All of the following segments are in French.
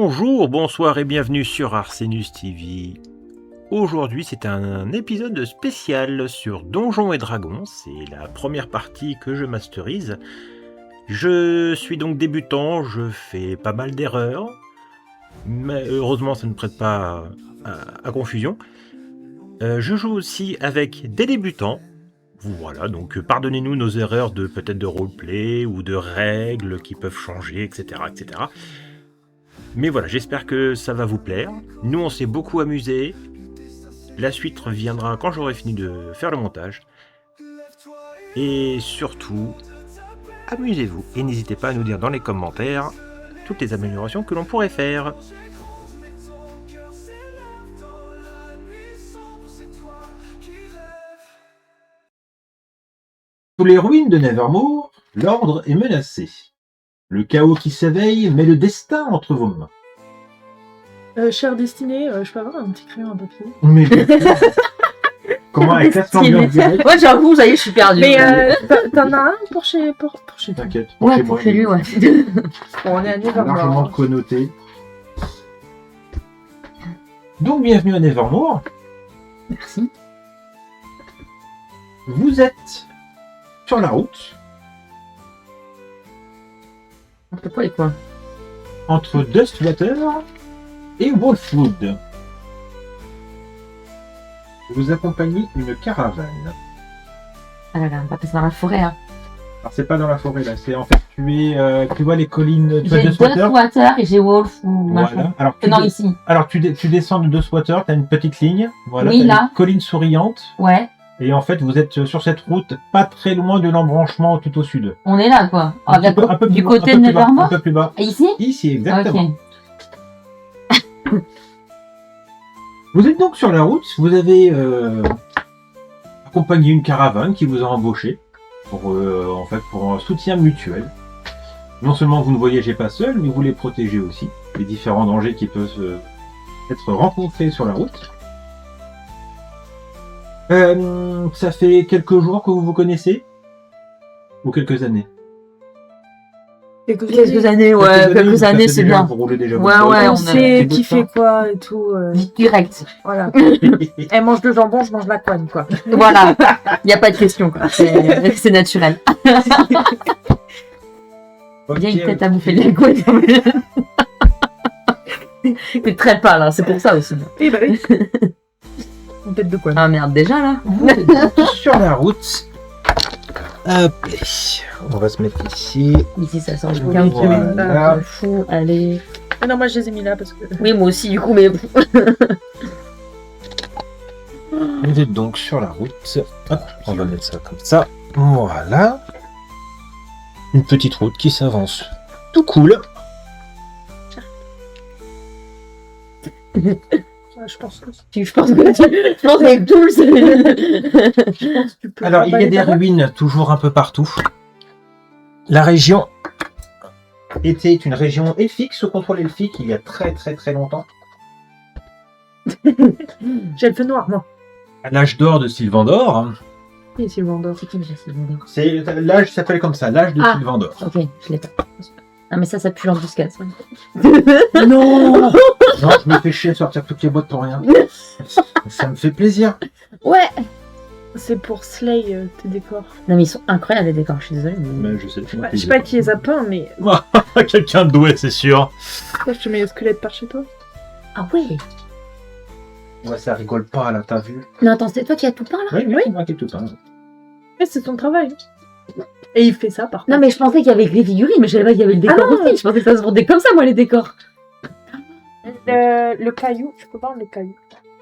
Bonjour, bonsoir et bienvenue sur Arsenus TV. Aujourd'hui c'est un épisode spécial sur Donjons et Dragons, c'est la première partie que je masterise. Je suis donc débutant, je fais pas mal d'erreurs, mais heureusement ça ne prête pas à confusion. Je joue aussi avec des débutants, voilà, donc pardonnez-nous nos erreurs de peut-être de roleplay ou de règles qui peuvent changer, etc. etc. Mais voilà, j'espère que ça va vous plaire. Nous, on s'est beaucoup amusés. La suite reviendra quand j'aurai fini de faire le montage. Et surtout, amusez-vous. Et n'hésitez pas à nous dire dans les commentaires toutes les améliorations que l'on pourrait faire. Sous les ruines de Nevermore, l'ordre est menacé. Le chaos qui s'éveille met le destin entre vos mains. Chère destinée, je peux avoir un petit crayon, un papier? Mais comment elle casse l'ambiance direct? Ouais, j'avoue, ça y est, je suis perdue. Mais t'en as un pour chez toi? T'inquiète. Ouais, pour chez lui, ouais. Bon, on est à Largement Nevermore. connoté. Donc, bienvenue à Nevermore. Merci. Vous êtes sur la route Entre quoi et quoi? entre Dustwater et Wolfwood. Vous accompagnez une caravane. Ah là là, on va passer dans la forêt, hein. Alors, c'est pas dans la forêt là, c'est en fait, tu vois les collines, tu vois J'ai Dustwater. Dustwater et j'ai Wolf ou machin. Voilà. Alors, Non, ici. Alors tu descends de Dustwater, tu as une petite ligne, voilà, Oui, t'as là. une colline souriante, Ouais, et en fait vous êtes sur cette route pas très loin de l'embranchement tout au sud. on est là, quoi. Un petit peu- un peu Du plus bas, côté un de peu plus bas, un Nevermore? peu plus bas. Et ici? Ici, exactement. Ok. Vous êtes donc sur la route, vous avez accompagné une caravane qui vous a embauché pour un soutien mutuel. Non seulement vous ne voyagez pas seul, mais vous les protégez aussi des différents dangers qui peuvent être rencontrés sur la route. Ça fait quelques jours que vous vous connaissez? Ou quelques années? Quelques années, ouais, quelques ça années, fait c'est déjà- bien. Vous roulez déjà Ouais, votre ouais, bosse. On on sait a- qui fait quoi et tout. Direct. Voilà. Elle mange le jambon, je mange la couenne, quoi. Voilà. Il n'y a pas de question, quoi. C'est naturel. Ok, Bien une tête à bouffer de la couette. Mais très pas, là, c'est pour ça aussi. Eh bah oui. Une tête de couenne. Ah merde, déjà, là? Vous êtes sur la route. Hop, on va se mettre ici. Ici, ça sort du Oui, camp. voilà. Fou, allez. Ah non, moi je les ai mis là parce que. Oui, moi aussi, du coup, mais... Vous êtes donc sur la route. Hop, on va mettre ça comme ça. Voilà. Une petite route qui s'avance. Tout cool. Ouais, je pense que. Je pense avec tout, Je pense que tu peux. Alors, il y a emballer des ta boîte. ruines toujours un peu partout. La région était une région elfique, sous contrôle elfique, il y a très très très longtemps. J'ai le feu noir, moi. À l'âge d'or de Sylvandor. Et Sylvandor. C'est qui déjà Sylvandor? C'est l'âge s'appelle comme ça, l'âge de Ah. Sylvandor. Ok, je l'ai pas. Ah, mais ça pue l'embuscade. ça. Non. Non, je me fais chier à sortir toutes les boîtes pour rien. Ça me fait plaisir. Ouais. C'est pour Slay tes décors. Non, mais ils sont incroyables, les décors, je suis désolée. Mais... Je sais. Ouais, je sais pas qui les a peints, mais. Quelqu'un de doué, c'est sûr. Toi, je te mets le squelette par chez toi. Ah ouais. Ouais, ça rigole pas là, t'as vu? Non, attends, c'est toi qui as tout peint, là? Oui, c'est moi qui ai tout peint. Et c'est ton travail. Et il fait ça par Non, contre. mais je pensais qu'il y avait que les figurines, mais je savais pas qu'il y avait le décor Ah non. aussi. Je pensais que ça se vendait comme ça, moi, les décors. Le caillou, je peux voir le caillou.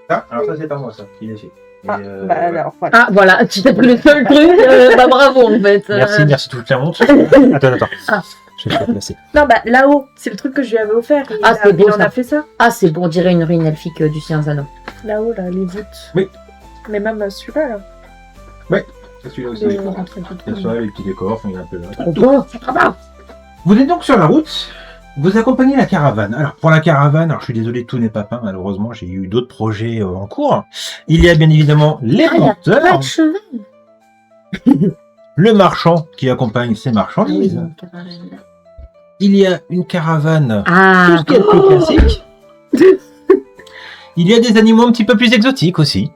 Ah, alors ça c'est pas moi ça, il est fait. Ah, Et, bah ouais. alors, voilà. Ah, voilà, tu t'as pris le seul truc. Bah, bravo, en fait. Merci toute la honte. Attends. Ah. Je vais te la placer. Non, bah là-haut, c'est le truc que je lui avais offert. Il Ah, a- c'est beau, il en ça. a fait ça. Ah, c'est bon, on dirait une ruine elfique du Seigneur des Anneaux. Là-haut, là, les voûtes. Oui. Mais même celui-là, là. C'est celui-là aussi. Le- Il y a ça, les petits décors, enfin, il y a un peu là. Trop beau, c'est trop beau. Vous êtes donc sur la route, vous accompagnez la caravane. Alors pour la caravane, alors je suis désolé, tout n'est pas peint, malheureusement, j'ai eu d'autres projets en cours. Il y a bien évidemment les Ah, il y a monteurs, pas de cheval. le marchand qui accompagne ses marchandises. il y a une caravane Ah, tout ce qui est le plus classique. Il y a des animaux un petit peu plus exotiques aussi.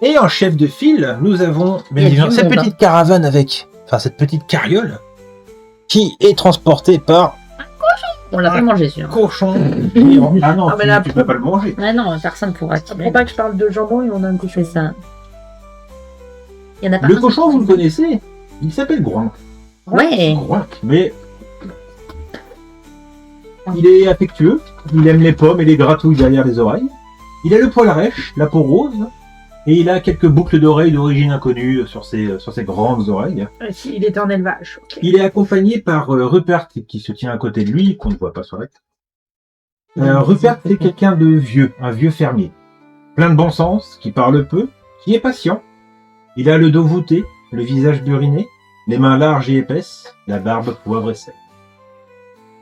Et en chef de file, nous avons bien Il y a évidemment du cette monde, petite caravane cette petite carriole qui est transportée par on l'a pas mangé celui-là. cochon géant. Ah non, Ah, mais là, tu peux pas le manger. Ouais, non, personne pourra Je tirer. comprends pas que je parle de jambon et on a un cochon. C'est ça. Il y en a pas Le un cochon, seul. vous le connaissez. Il s'appelle Groink. Ouais. Groink, mais il est affectueux. Il aime les pommes et les gratouilles derrière les oreilles. Il a le poil rêche, la peau rose. Et il a quelques boucles d'oreilles d'origine inconnue sur ses grandes oreilles. Il est en élevage. Ok. Il est accompagné par Rupert qui se tient à côté de lui, qu'on ne voit pas sur l'acte. Rupert, c'est quelqu'un de vieux, un vieux fermier. Plein de bon sens, qui parle peu, qui est patient. Il a le dos voûté, le visage buriné, les mains larges et épaisses, la barbe poivre et sel.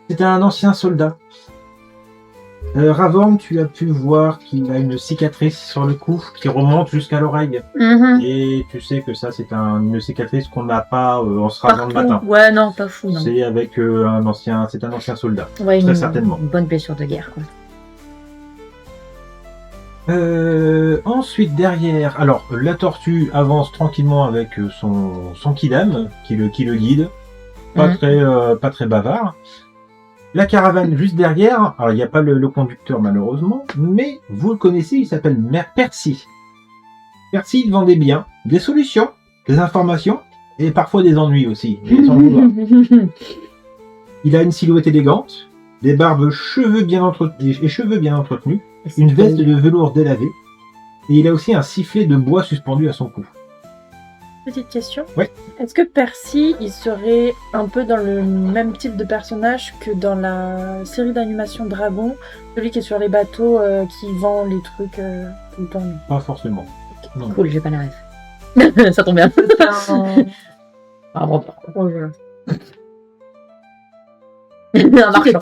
C'est un ancien soldat. Ravorn, tu as pu voir qu'il a une cicatrice sur le cou qui remonte jusqu'à l'oreille. Mhm. Et tu sais que ça, c'est une cicatrice qu'on n'a pas en se rasant le Partout. matin. Ouais, non, pas fou, non. C'est avec un ancien soldat. Ouais, très certainement. Une bonne blessure de guerre, quoi. Ensuite, derrière, alors la tortue avance tranquillement avec son kidam qui le guide, pas très bavard. La caravane juste derrière, alors il n'y a pas le conducteur malheureusement, mais vous le connaissez, il s'appelle Percy. Percy, il vend des biens, des solutions, des informations et parfois des ennuis aussi. Et sans le vouloir. Il a une silhouette élégante, des barbes, cheveux bien entretenus, une veste de velours délavé, et il a aussi un sifflet de bois suspendu à son cou. Petite question. Ouais. Est-ce que Percy, il serait un peu dans le même type de personnage que dans la série d'animation Dragon, celui qui est sur les bateaux, qui vend les trucs tout le temps? Pas forcément. Non. Cool, j'ai pas la rêve. Ça tombe bien. Ah, bon. Oh, voilà. Un marchand.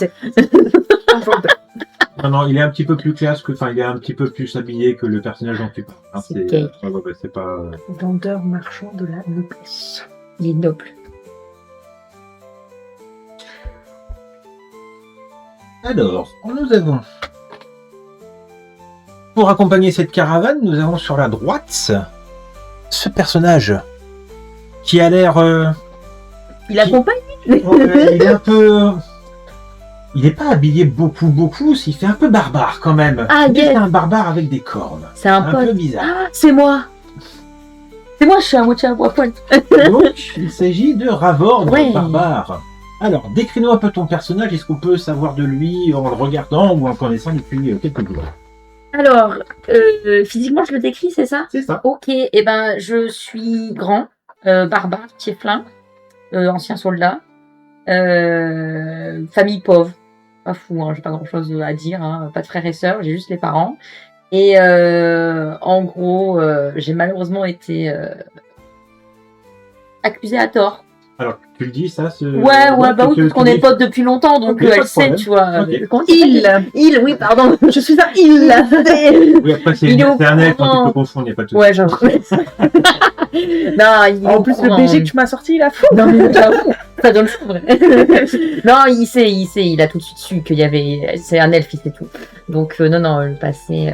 Non, il est un petit peu plus classe il est un petit peu plus habillé que le personnage dont tu parles. Hein, C'est gay. c'est pas. Vendeur marchand de la noblesse. Il est noble. Alors, nous avons. Pour accompagner cette caravane, nous avons sur la droite ce personnage qui a l'air. Il accompagne. Il est un peu. Il n'est pas habillé beaucoup, il fait un peu barbare quand même. Ah, Mais yes. c'est un barbare avec des cornes. C'est un Un pote. peu bizarre. Ah, c'est moi. C'est moi, je suis un moitié à bois poil. Donc, il s'agit de Ravorn, Ouais. barbare. Alors, décris-nous un peu ton personnage. Est-ce qu'on peut savoir de lui en le regardant ou en le connaissant depuis quelques jours? Alors, physiquement, je le décris, c'est ça? C'est ça. Ok, et ben, je suis grand, barbare, tieflin, ancien soldat, famille pauvre. Pas fou, hein, j'ai pas grand chose à dire, hein, pas de frères et sœurs, j'ai juste les parents. Et en gros, j'ai malheureusement été accusée à tort. Alors, tu le dis, ça, Ouais, bah oui, parce qu'on est potes depuis longtemps, donc Ok, pas elle de sait, problème. tu vois. Ok. Comment il, oui, pardon. Je suis un il. Oui, après, c'est Il est au un elfe, courant. tu peux confondre, il n'y a pas de souci. Ouais, j'avoue. Non, il est En au plus, le courant. BG que tu m'as sorti, il a fou. Non, mais j'avoue, ça donne chaud, vrai. Non, il sait, il a tout de suite su qu'il y avait. C'est un elfe, il sait tout. Donc, non, le passé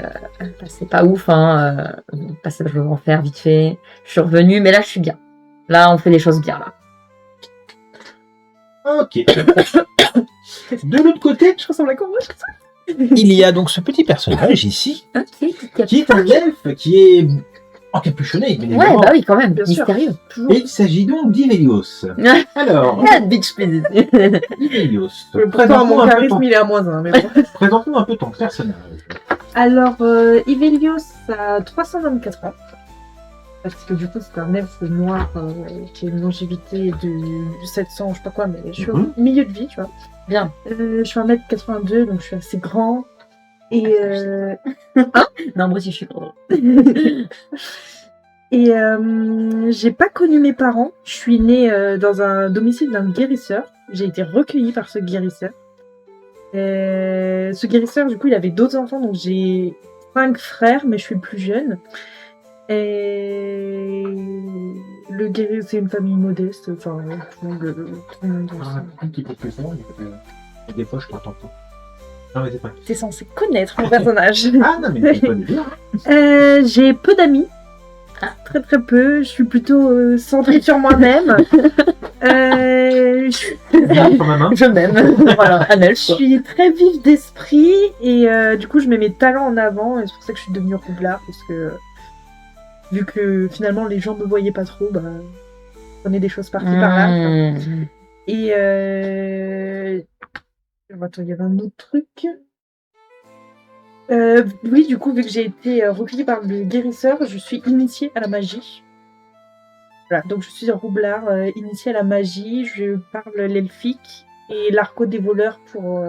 pas ouf, hein. Le passé, je veux en faire vite fait. Je suis revenue, mais là, je suis bien. Là, on fait les choses bien, là. Ok. De l'autre côté, Je ressemble à quoi, moi? il y a donc ce petit personnage ici, Ok, qui est un elfe qui est encapuchonné, bien ouais, évidemment. bah oui, quand même, Bien sûr. mystérieux. Toujours. Et il s'agit donc d'Ivelios. Alors, Ah, bitch, please. Ivelios, Pourtant, mon charisme, il est à -1. Mais bon. présente-nous un peu ton personnage. Alors, Ivelios a 324 ans. Parce que du coup, c'est un elfe noir qui a une longévité de 700, je sais pas quoi, mais je suis au milieu de vie, tu vois. Bien. Je suis 1m82, donc je suis assez grand. Et, Non, moi aussi, je suis contente. et j'ai pas connu mes parents. Je suis née dans un domicile d'un guérisseur. J'ai été recueillie par ce guérisseur. Ce guérisseur, du coup, il avait d'autres enfants, donc j'ai 5 frères, mais je suis plus jeune. Et c'est une famille modeste. Enfin, tout le monde Un petit peu plus fort, mais des fois je t'entends pas. Non mais c'est pas. T'es censé connaître mon personnage. Ah non mais c'est pas bien. J'ai peu d'amis. Très très peu. Je suis plutôt centrée sur moi-même. Je suis- Quand même, hein. Je m'aime. Voilà, un elfe. je suis très vive d'esprit et du coup je mets mes talents en avant et c'est pour ça que je suis devenue roublard parce que vu que finalement les gens me voyaient pas trop, bah je prenais des choses par-ci par-là. Mmh. Et attends, il y avait un autre truc. Oui, du coup, vu que j'ai été recueillie par le guérisseur, je suis initiée à la magie. Voilà, donc je suis un roublard initié à la magie, je parle l'elfique et l'arco des voleurs pour...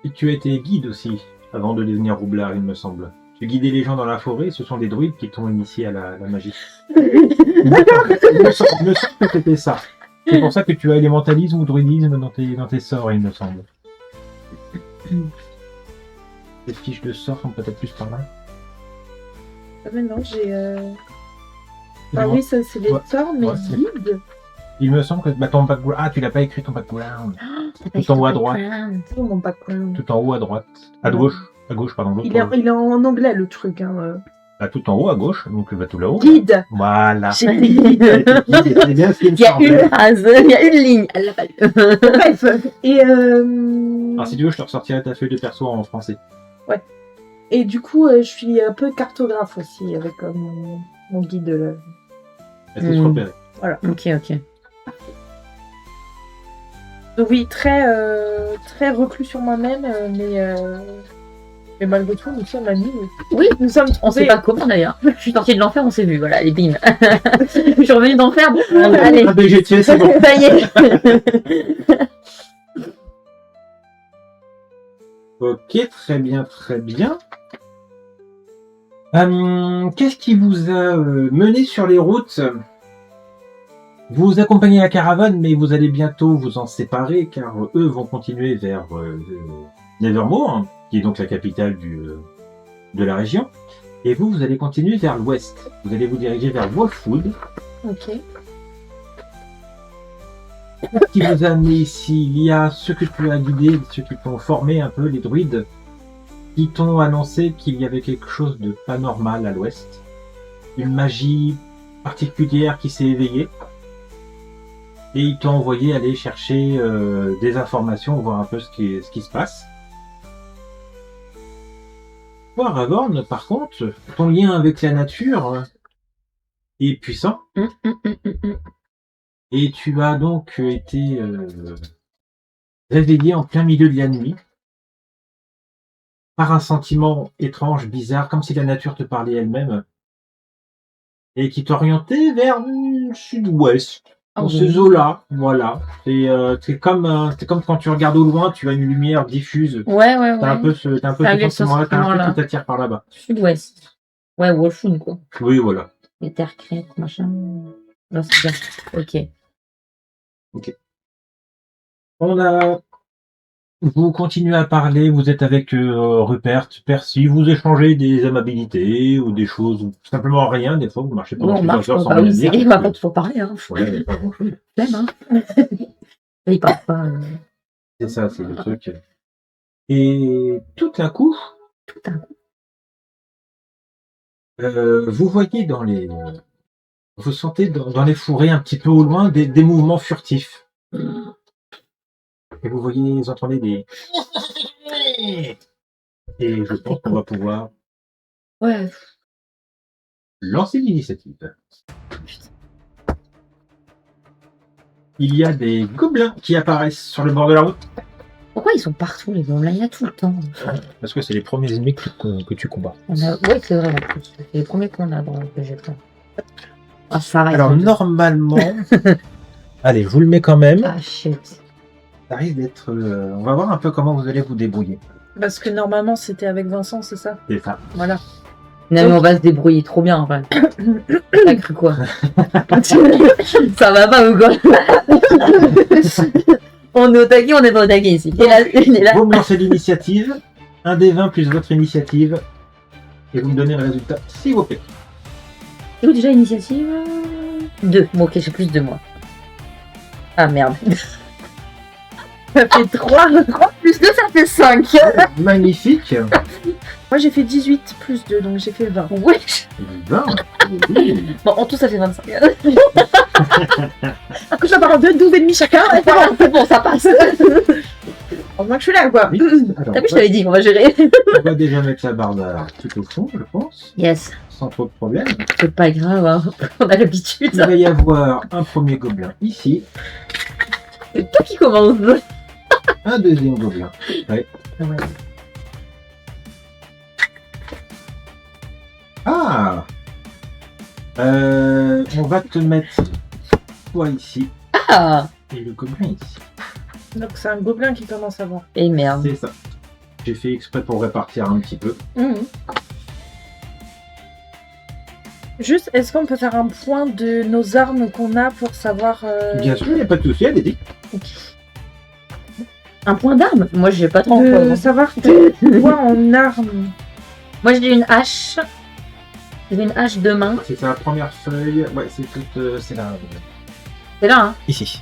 Et tu as été guide aussi, avant de devenir roublard, il me semble. Tu guidais les gens dans la forêt, ce sont des druides qui t'ont initié à la magie. D'accord. Il me semble que c'était ça. C'est pour ça que tu as élémentalisme ou druidisme dans tes sorts, il me semble. Les fiches de sorts sont peut-être plus par là. Ah mais non, j'ai... Ah oui, ça c'est les Ouais. sorts, mais Ouais, c'est- guides. Il me semble que ton background... Ah, tu l'as pas écrit ton background. Tout en haut à droite. C'est mon background. Tout en haut à droite. À gauche. À gauche, pardon. l'autre. Il est en anglais le truc. Hein. Ah, tout en haut à gauche, donc tout là-haut. Guide. Voilà. J'ai dit guide. C'est bien ce qui me Il y a une semblait. phrase, il y a une ligne. Elle l'a pas lu. Bref. Et Alors si tu veux, je te ressortirai ta feuille de perso en français. Et du coup, je suis un peu cartographe aussi avec mon guide. Est-ce que je repérer? Ok, ok. Donc oui, très reclus sur moi-même, mais malgré tout, nous sommes amis. Oui, Nous sommes on sait trouvés. pas comment d'ailleurs. Je suis sortie de l'enfer, on s'est vu, voilà, les bim. Je suis revenue d'enfer, bon, allez. Ah ben j'ai tué, c'est bon. Ça y est. Ok, très bien, très bien. Qu'est-ce qui vous a mené sur les routes? Vous accompagnez la caravane, mais vous allez bientôt vous en séparer, car eux vont continuer vers Nevermore, qui est donc la capitale de la région. Et vous allez continuer vers l'ouest. Vous allez vous diriger vers Wolfwood. Ok. Ce qui vous a amené ici, il y a ceux que tu as guidés, ceux qui t'ont formé un peu, les druides, qui t'ont annoncé qu'il y avait quelque chose de pas normal à l'ouest. Une magie particulière qui s'est éveillée. Et ils t'ont envoyé aller chercher des informations, voir un peu ce qui se passe. Toi, Aragorn, par contre, ton lien avec la nature est puissant. Et tu as donc été réveillé en plein milieu de la nuit par un sentiment étrange, bizarre, comme si la nature te parlait elle-même, et qui t'orientait vers le sud-ouest, dans ces eaux-là, voilà. C'est comme quand tu regardes au loin, tu as une lumière diffuse. Ouais. T'as un peu ce Ça avait ce sentiment-là, t'as un sentiment-là. truc qui t'attire par là-bas. Sud-ouest. Ouais, Wolfwood, quoi. Oui, voilà. Les terres crêtes, machin. Non, c'est bien. Ok. Vous continuez à parler, vous êtes avec Rupert, Percy, vous échangez des amabilités ou des choses, ou simplement rien, des fois vous marchez Bon, pendant on marche plusieurs pas. heures sans Bah oui, rien c'est dire. il va pas toujours parler, hein. Ouais, il y a pas grand-chose. Flemme, hein. Il parle pas. C'est ça, c'est le truc. Et tout d'un coup, vous voyez vous sentez dans les fourrés un petit peu au loin des mouvements furtifs. Et vous entendez des... Et je pense qu'on va pouvoir Ouais. lancer l'initiative. Il y a des gobelins qui apparaissent sur le bord de la route. Pourquoi ils sont partout, les gobelins? Il y en a tout le temps. Parce que c'est les premiers ennemis que tu combats. Oui, c'est vrai, en plus. C'est les premiers qu'on a dans le végétal. Ah, ça arrête. Alors normalement... Allez, je vous le mets quand même. Ah, shit. Ça risque d'être... on va voir un peu comment vous allez vous débrouiller. Parce que normalement, c'était avec Vincent, c'est ça? C'est ça. Voilà. Non, mais on va se débrouiller trop bien, en fait. T'as cru quoi? Ça va pas ou quoi? On est au taquet, on est pas au taquet ici. Et là, Vous me lancez l'initiative. Un des 20 plus votre initiative. Et vous me donnez le résultat, s'il vous plaît. Et où déjà initiative 2. Bon, ok, j'ai plus de moi. Ah merde. Ça fait 3. 3 plus 2, ça fait 5. Magnifique. Moi j'ai fait 18 plus 2, donc j'ai fait 20. Wesh. 20. Bon, en tout, ça fait 25. Que je vais avoir 12 et demi chacun. C'est bon, ça passe. Au moins que je suis là, quoi. Oui. Alors, T'as vu, je t'avais dit qu'on va gérer. on va déjà mettre la barbare tout au fond, je pense, Yes. sans trop de problème. C'est pas grave, hein. On a l'habitude. Il va y avoir un premier gobelin ici, C'est toi qui commence. un deuxième gobelin. Ouais. Ah On va te mettre toi ici Ah. et le gobelin ici. Donc c'est un gobelin qui commence avant. Et merde. C'est ça. J'ai fait exprès pour répartir un petit peu. Mhm. Juste, est-ce qu'on peut faire un point de nos armes qu'on a pour savoir... Bien sûr, il n'y a pas de souci, allez-y. Un point d'arme. Moi, j'ai pas trop en de poivre. savoir quoi en armes. Moi, j'ai une hache. J'ai une hache de main. C'est sa première feuille. Ouais, c'est toute. C'est là. C'est là, hein. Ici.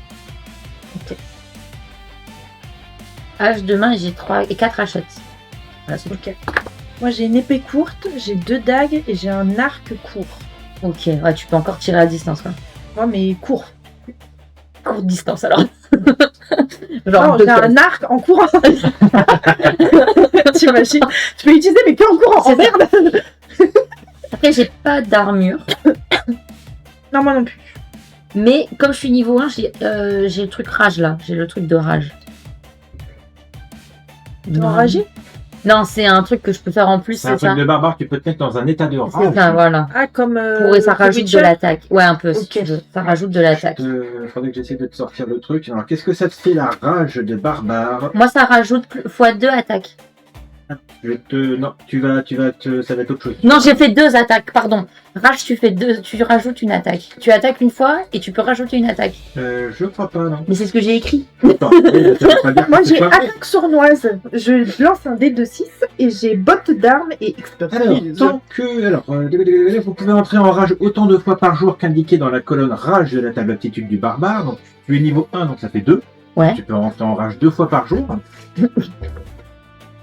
Hache de main et j'ai 4 hachettes. Voilà, c'est tout. Ok. Moi j'ai une épée courte, j'ai 2 dagues et j'ai un arc court. Ok, ouais, tu peux encore tirer à distance, quoi. Moi mais court. Courte distance, alors. Non, deux j'ai un cases. arc en courant. T'imagines? Tu peux l'utiliser mais que en courant. C'est Oh merde. Après, j'ai pas d'armure. Non, moi non plus. Mais comme je suis niveau 1, j'ai le truc rage, là. J'ai le truc de rage. T'es enragé? Non, c'est un truc que je peux faire en plus, C'est un c'est ça. truc de barbare, tu peux te mettre dans un état de C'est rage. ça, voilà. Ah, comme. Pour ça rajoute de Witcher. l'attaque. Ouais, un peu, si Ok. tu veux. Ça rajoute de l'attaque. Il faudrait que j'essaie de te sortir le truc. Alors, qu'est-ce que ça te fait la rage de barbare? Moi, ça rajoute x2 attaques. Je te. Non, ça va être autre chose. Non, j'ai fait 2 attaques, pardon. Rage, tu rajoutes une attaque. Tu attaques une fois et tu peux rajouter une attaque. Je crois pas, non. Mais c'est ce que j'ai écrit. Attends, ça veut pas dire que Moi c'est j'ai pas vrai. attaque sournoise. Je lance un dé de 6 et j'ai botte d'armes et Alors, expertise. tant que. Alors, vous pouvez entrer en rage autant de fois par jour qu'indiqué dans la colonne rage de la table aptitude du barbare. Donc, tu es niveau 1, donc ça fait 2. Ouais. Tu peux entrer en rage 2 fois par jour.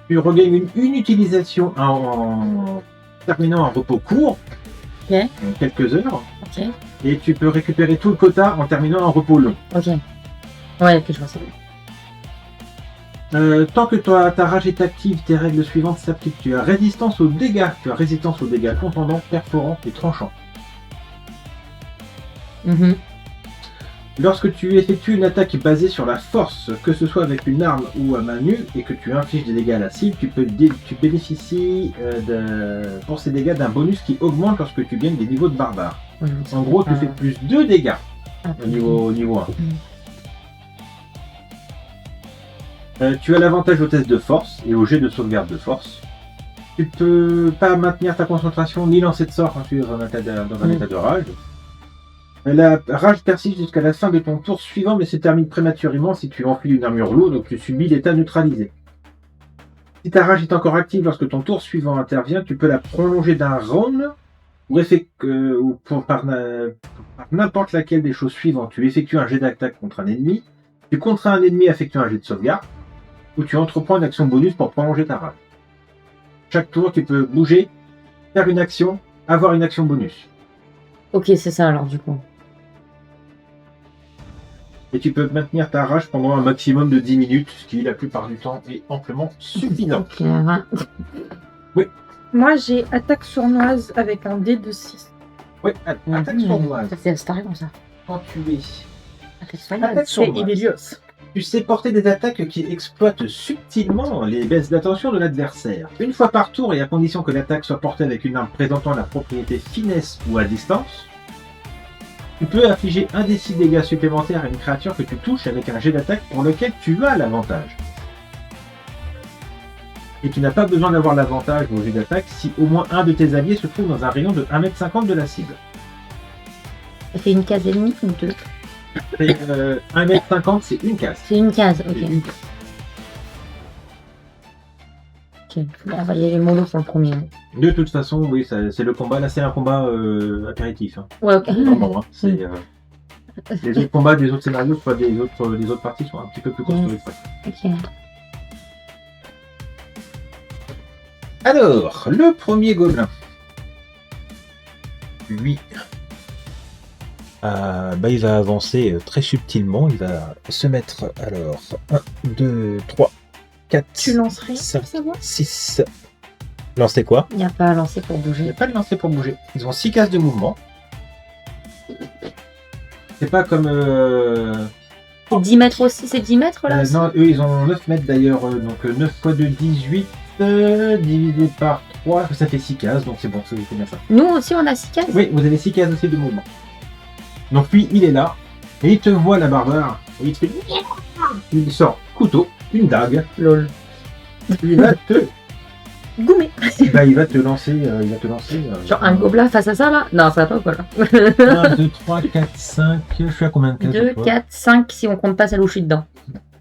Tu regagnes une utilisation en terminant un repos court. Ok. Quelques heures. Ok. Et tu peux récupérer tout le quota en terminant un repos long. Ok. Ouais, que je vois ça. Tant que ta rage est active, tes règles suivantes s'appliquent. Tu as résistance aux dégâts. Tu as résistance aux dégâts contendants, perforants et tranchants. Mhm. Lorsque tu effectues une attaque basée sur la force, que ce soit avec une arme ou à main nue, et que tu infliges des dégâts à la cible, tu bénéficies pour ces dégâts d'un bonus qui augmente lorsque tu gagnes des niveaux de barbare. Ouais, En gros, tu fais plus 2 dégâts Ah, au niveau 1. Tu as l'avantage au test de force et au jet de sauvegarde de force. Tu peux pas maintenir ta concentration ni lancer de sort quand tu es dans un état de rage. La rage persiste jusqu'à la fin de ton tour suivant, mais se termine prématurément si tu enfiles une armure lourde, donc tu subis l'état neutralisé. Si ta rage est encore active lorsque ton tour suivant intervient, tu peux la prolonger d'un round par n'importe laquelle des choses suivantes. Tu effectues un jet d'attaque contre un ennemi, tu contrains un ennemi à effectuer un jet de sauvegarde, ou tu entreprends une action bonus pour prolonger ta rage. Chaque tour, tu peux bouger, faire une action, avoir une action bonus. Ok, c'est ça alors du coup. Et tu peux maintenir ta rage pendant un maximum de 10 minutes, ce qui la plupart du temps est amplement suffisant. Ok, ouais. Moi j'ai attaque sournoise avec un dé de 6. Oui, attaque sournoise. Ça c'est pareil comme ça. Quand tu es... Attaque sournoise. Attaque C'est sournoise. Ibelios. Tu sais porter des attaques qui exploitent subtilement les baisses d'attention de l'adversaire. Une fois par tour et à condition que l'attaque soit portée avec une arme présentant la propriété finesse ou à distance, tu peux affliger un des 6 dégâts supplémentaires à une créature que tu touches avec un jet d'attaque pour lequel tu as l'avantage. Et tu n'as pas besoin d'avoir l'avantage au jet d'attaque si au moins un de tes alliés se trouve dans un rayon de 1m50 de la cible. Ça fait une case et demie ou 2? 1m50 c'est une case. C'est une case, ok. Ok, on va y aller mollo pour le premier. De toute façon, oui, c'est le combat. Là, c'est un combat apéritif. Hein. Ouais, ok. Vraiment, hein. Les autres combats des autres scénarios, soit des autres parties sont un petit peu plus costauds. Ok. Alors, le premier gobelin. Lui. Il va avancer très subtilement. Il va se mettre, alors, 1, 2, 3, 4, Tu lances rien 5, pour savoir 6. Lancer quoi? Il n'y a pas à lancer pour Il n'y bouger. a pas de lancer pour bouger. Ils ont 6 cases de mouvement. C'est pas comme... C'est 10 mètres aussi, c'est 10 mètres là aussi non, eux, ils ont 9 mètres d'ailleurs. Donc 9 fois 2, 18. Divisé par 3, ça fait 6 cases. Donc c'est bon, c'est bien ça. Nous aussi, on a 6 cases. Oui, vous avez 6 cases aussi de mouvement. Donc lui, il est là. Et il te voit, la barbare. Et il te fait... Il sort couteau, une dague. Lol. Il va te... Goumé. il va te lancer... Genre un gobelin face à ça là? Non, ça va pas quoi là. 1, 2, 3, 4, 5... Je suis à combien de cases? 2, 4, 5 si on compte pas celle où je suis dedans.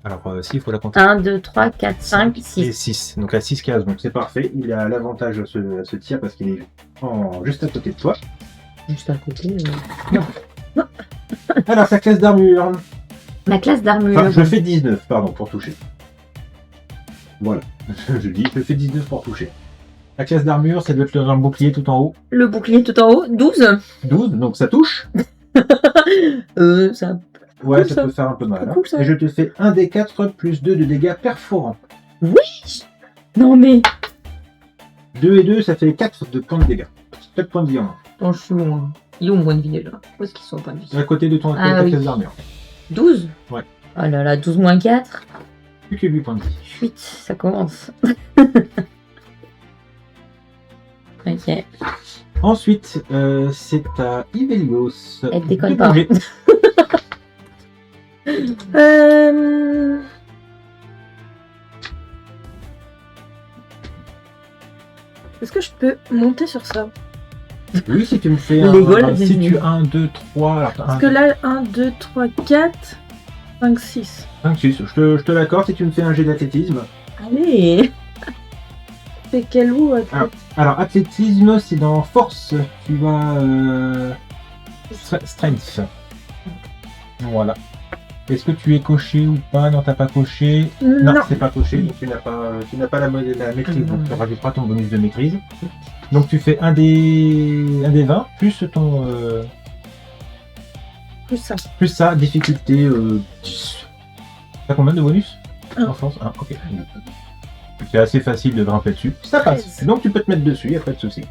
Alors, si, il faut la compter. 1, 2, 3, 4, 5, Et 6. 6. Donc à 6 cases, donc c'est parfait. Il a l'avantage à ce tir parce qu'il est juste à côté de toi. Juste à côté. Alors, sa classe d'armure. Ma classe d'armure. Enfin, je fais 19, pardon, pour toucher. Voilà. Je dis, je fais 19 pour toucher. La classe d'armure, c'est de dans le bouclier tout en haut. Le bouclier tout en haut, 12. 12, donc ça touche. Ça... Ouais, Cool, ça ça. peut faire un peu mal. Hein. Cool, ça. Et je te fais 1 des 4 plus 2 de dégâts perforants. Non mais... 2 et 2, ça fait 4 de points de dégâts. 4 points de vie en moins. Attends, je suis loin. Il est où mon point de vie déjà? Où est-ce qu'ils sont au point de vie? À côté de ton Ah, ta oui. classe d'armure. 12? Ouais. Oh là là, 12 moins 4. Plus que 8 points de vie. 8, ça commence. Ok. Ensuite, c'est à Ivelios. Elle déconne de pas. bouger. Est-ce que je peux monter sur ça? Oui, si tu me fais Les Gaules, si vas-y. tu 1, 2, 3, alors Parce que là, 1, 2, 3, 4, 5, 6. 5, 6, je te l'accorde si tu me fais un jet d'athlétisme. Allez. C'est quel ou Alors, athlétisme, c'est dans force, tu vas strength. Voilà. Est-ce que tu es coché ou pas? Non, t'as pas coché. Non. C'est pas coché, donc tu n'as pas la maîtrise, donc tu ne rajoutes pas ton bonus de maîtrise. Donc tu fais un des 20 plus ton Plus ça. plus ça, difficulté 10. T'as combien de bonus? Un. En force 1, ok. C'est assez facile de grimper dessus. Ça passe. 13. Donc tu peux te mettre dessus, y a pas de souci.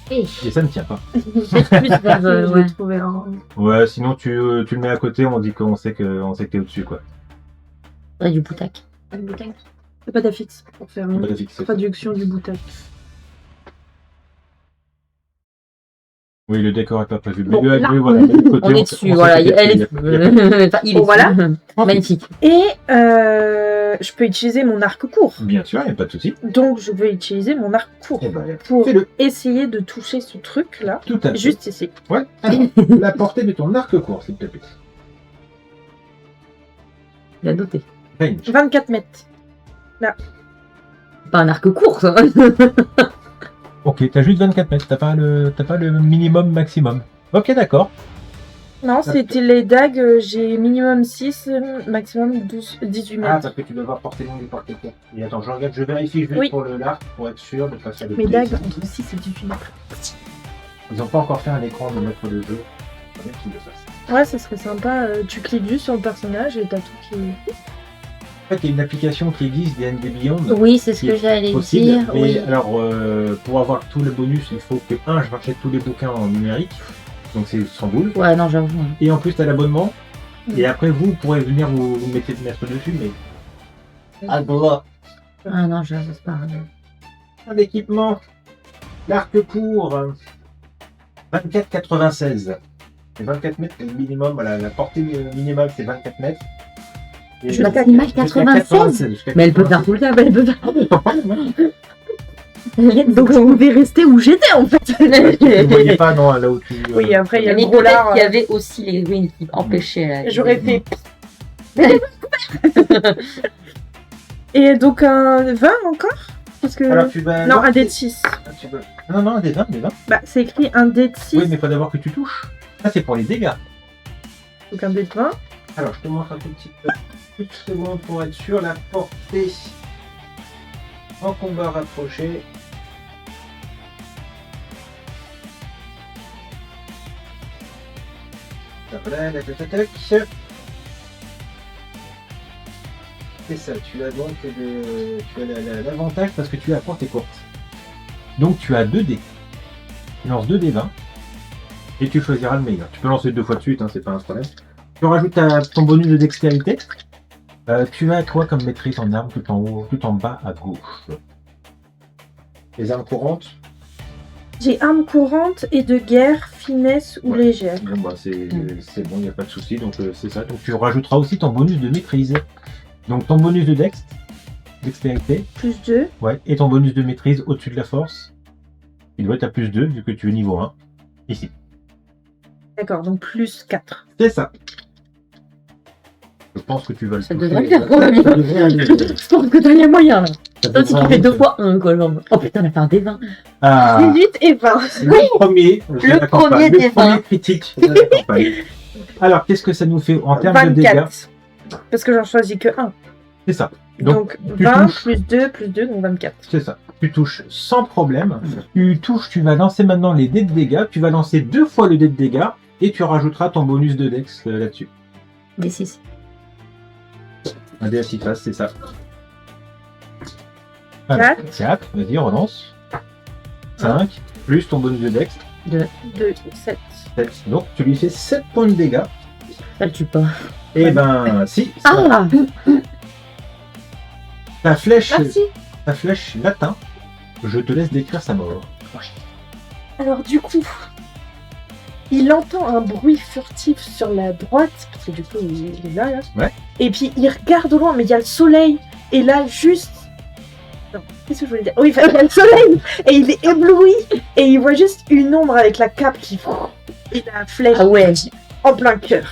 Et Et ça ne tient pas. peut-être plus vers... Je ouais. vais trouver un. Ouais, sinon tu le mets à côté, on dit qu'on sait que t'es au-dessus, quoi. Ouais, du boutac. C'est pas d'affixe pour faire une Pas d'affixe, c'est ça. traduction du boutac. Oui, le décor est pas prévu. Bon, Mais là, voilà, de l'autre côté, On est sait- dessus, sait voilà. que t'es Elle est dessus. dessus. Enfin, il est Bon, voilà. dessus. Magnifique. Et je peux utiliser mon arc court. Bien sûr, il n'y a pas de souci. Donc je vais utiliser mon arc court Eh ben, pour fais-le. essayer de toucher ce truc là. Tout à fait. Juste ici. Ouais. Alors, la portée de ton arc court, s'il te plaît. Il a noté. Range. 24 mètres. Pas un arc court, ça. Ok, t'as juste 24 mètres, t'as pas le minimum maximum. Ok, d'accord. Non, c'était les dagues, j'ai minimum 6, maximum 18 mètres. parce que tu dois avoir portée longue et portée courte. Et attends, je regarde, je vérifie juste Oui. pour l'arc, pour être sûr de pas faire de Mes bêtises. dagues entre 6 et 18 mètres. Ils ont pas encore fait un écran de maître de jeu. Faudrait qu'ils le fassent. Ouais, ça serait sympa. Tu cliques juste sur le personnage et t'as tout qui. En fait, il y a une application qui existe, D&D Beyond. Oui, c'est ce qui que est j'allais possible, dire. mais Oui. alors pour avoir tout le bonus, il faut que je rachète tous les bouquins en numérique, donc c'est 100 boules. Ouais, non, j'avoue. Et en plus, tu as l'abonnement. Et après, vous pourrez venir vous mettre dessus, mais. Ah, bon. Ah non, j'avoue, c'est pas grave. Un équipement. L'arc court. 24,96. C'est 24 mètres, c'est le minimum. Voilà, la portée minimale, c'est 24 mètres. Et Je maximale 96. jusqu'à Mais elle peut faire tout le temps, elle peut faire. Donc Donc, on pouvait rester où j'étais en fait. Tu ne voyais pas, non, là où tu. Oui, après il y a mais le gros lard. peut-être qu'il y avait aussi les ruines qui empêchaient la... J'aurais fait. Et donc un 20 encore. Parce que... Alors tu vas. Non, un dé de 6. Non, un dé 20, des 20. Bah, c'est écrit un dé de 6, Oui, mais il faut d'abord que tu touches. Ça, c'est pour les dégâts. donc un dé de 20. Alors, je te montre un tout petit peu. Une seconde pour être sûr. La portée en combat rapproché. Voilà, tac. C'est ça, tu as donc l'avantage parce que tu as la portée courte. Donc tu as 2 dés. Tu lances 2 dés 20 et tu choisiras le meilleur. Tu peux lancer 2 fois de suite, hein, c'est pas un problème. Tu rajoutes ton bonus de dextérité. Tu as quoi comme maîtrise en armes tout en haut, tout en bas à gauche? Les armes courantes? J'ai arme courante et de guerre, finesse ou Ouais. légère. Bon, bah, c'est bon, il n'y a pas de souci, donc c'est ça. Donc tu rajouteras aussi ton bonus de maîtrise. Donc ton bonus de dextérité, Plus 2. ouais, et ton bonus de maîtrise au-dessus de la force. Il doit être à plus 2 vu que tu es niveau 1. Ici. D'accord, donc plus 4. C'est ça. Je pense que tu vas le Ça toucher. devrait le faire quand même. Ça devrait aller. Je pense que t'as les moyens là. Ça Toi, si devrait tu fais aller. 2 fois 1, quoi, genre. Oh putain, on a fait un D20. Ah, 18 et 20. le premier, de la campagne, premier le des premier 20. critique de la campagne. Alors, qu'est-ce que ça nous fait en termes de dégâts? 24. Parce que j'en choisis que 1. C'est ça. Donc, tu 20 touches. plus 2, donc 24. C'est ça. Tu touches sans problème. Tu vas lancer maintenant les dés de dégâts. Tu vas lancer 2 fois le dé de dégâts et tu rajouteras ton bonus de dex là-dessus. D6. Un dé à 6 faces, c'est ça. 4. 4, vas-y, relance. 5, plus ton bonus de dex. 2, 7. 7. Donc tu lui fais 7 points de dégâts. Ça le tue pas. Et ben, si, Ah ta flèche Merci. l'atteint. Je te laisse décrire sa mort. Alors du coup, il entend un bruit furtif sur la droite, parce que du coup il est là. Ouais. Et puis il regarde au loin, mais il y a le soleil. Et là, juste... Non, qu'est-ce que je voulais dire? Oui, il y a le soleil. Et il est ébloui. Et il voit juste une ombre avec la cape qui... Et la flèche Ah ouais, en plein cœur.